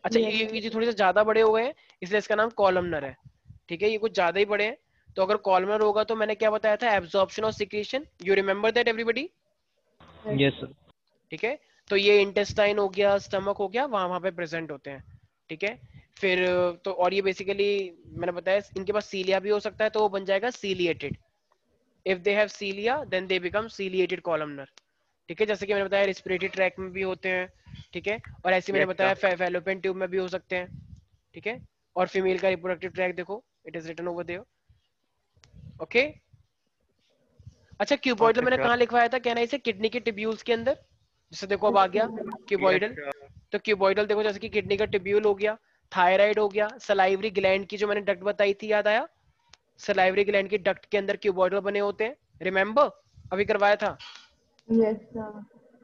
अच्छा Yes. ये थोड़े से ज्यादा बड़े हो गए हैं, इसलिए इसका नाम कॉलमनर है, ठीक है। ये कुछ ज्यादा ही बड़े हैं, तो अगर कॉलमनर होगा तो मैंने क्या बताया था, एब्जॉर्प्शन और secretion, you remember that everybody? Yes sir. ठीक है। तो ये इंटेस्टाइन हो गया, स्टमक हो गया, वहां वहां पे प्रेजेंट होते हैं, ठीक है। फिर तो और ये बेसिकली मैंने बताया इनके पास सीलिया भी हो सकता है, तो वो बन जाएगा ciliated. If they have cilia then they become ciliated columnar. ठीक है, जैसे कि मैंने बताया रेस्पिरेटरी ट्रैक में भी होते हैं. ठीक है, और ऐसे मैंने Yes, बताया sir. फैलोपियन ट्यूब में भी हो सकते हैं. ठीक है, और फीमेल का रिप्रोडक्टिव ट्रैक देखो, it is written over there. Okay. अच्छा, क्यूबॉइडल Okay, मैंने sir. कहाँ लिखवाया था, कहना इसे किडनी के टिब्यूल्स के अंदर. जैसे देखो अब आ गया क्यूबॉइडल. Yes, sir. तो क्यूबॉइडल देखो, जैसे कि किडनी का टिब्यूल हो गया, थायराइड हो गया, सलाइवरी ग्लैंड की जो मैंने डक्ट बताई थी, याद आया? सलाइवरी ग्लैंड की डक्ट के अंदर क्यूबॉइडल बने होते हैं, रिमेंबर, अभी करवाया था. Yes, sir.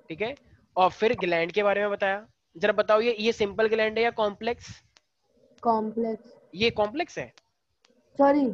ठीक है, और फिर ग्लैंड के बारे में बताया. जरा बताओ, ये सिंपल ग्लैंड है या कॉम्प्लेक्स? Complex. ये कॉम्प्लेक्स है. Sorry.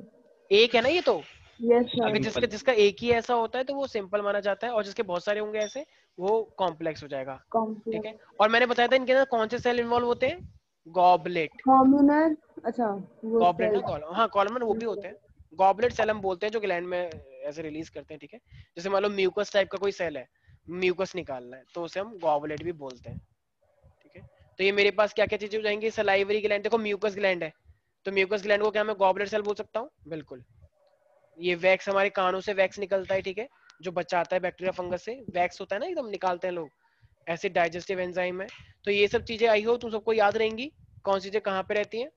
एक है ना ये तो. Yes, sir. अगर जिसका जिसका एक ही ऐसा होता है तो वो सिंपल माना जाता है, और जिसके बहुत सारे होंगे ऐसे वो कॉम्प्लेक्स हो जाएगा. ठीक Complex. है, और मैंने बताया था इनके अंदर कौन से सेल इन्वॉल्व होते हैं? गॉबलेट. Communal. अच्छा वो गॉबलेट ना cell. कॉलम, हाँ कॉलमन वो भी होते हैं. गॉबलेट सेल हम बोलते हैं जो ग्लैंड में ऐसे रिलीज करते हैं. ठीक है, जैसे मान लो म्यूकस टाइप का कोई सेल है, म्यूकस निकालना है, तो उसे हम गॉबलेट भी बोलते हैं. ठीक है, तो ये मेरे पास क्या क्या चीजें हो जाएंगी? सलाइवरी ग्लैंड, देखो म्यूकस ग्लैंड है, तो म्यूकस ग्लैंड को क्या मैं गॉबलेट सेल बोल सकता हूँ? बिल्कुल. ये वैक्स, हमारे कानों से वैक्स निकलता है. ठीक है, जो बचाता है बैक्टीरिया फंगस से, वैक्स होता है ना एकदम, निकालते हैं लोग, ऐसे डाइजेस्टिव एंजाइम है. तो ये सब चीजें आई हो तुम सबको याद रहेंगी, कौन सी चीजें कहाँ पे रहती हैं.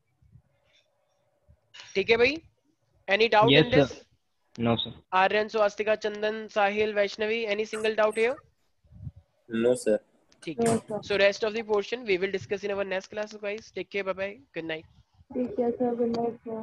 ठीक है भाई, any doubt in Yes, sir. This? No, sir. Aryan, Swastika, Chandan, Sahil, Vaishnavi, any single doubt here? No, sir. ठीक है, No, sir. So rest of the portion we will discuss in our next class guys. Take care, bye bye, good night. ठीक है sir. Good night, sir.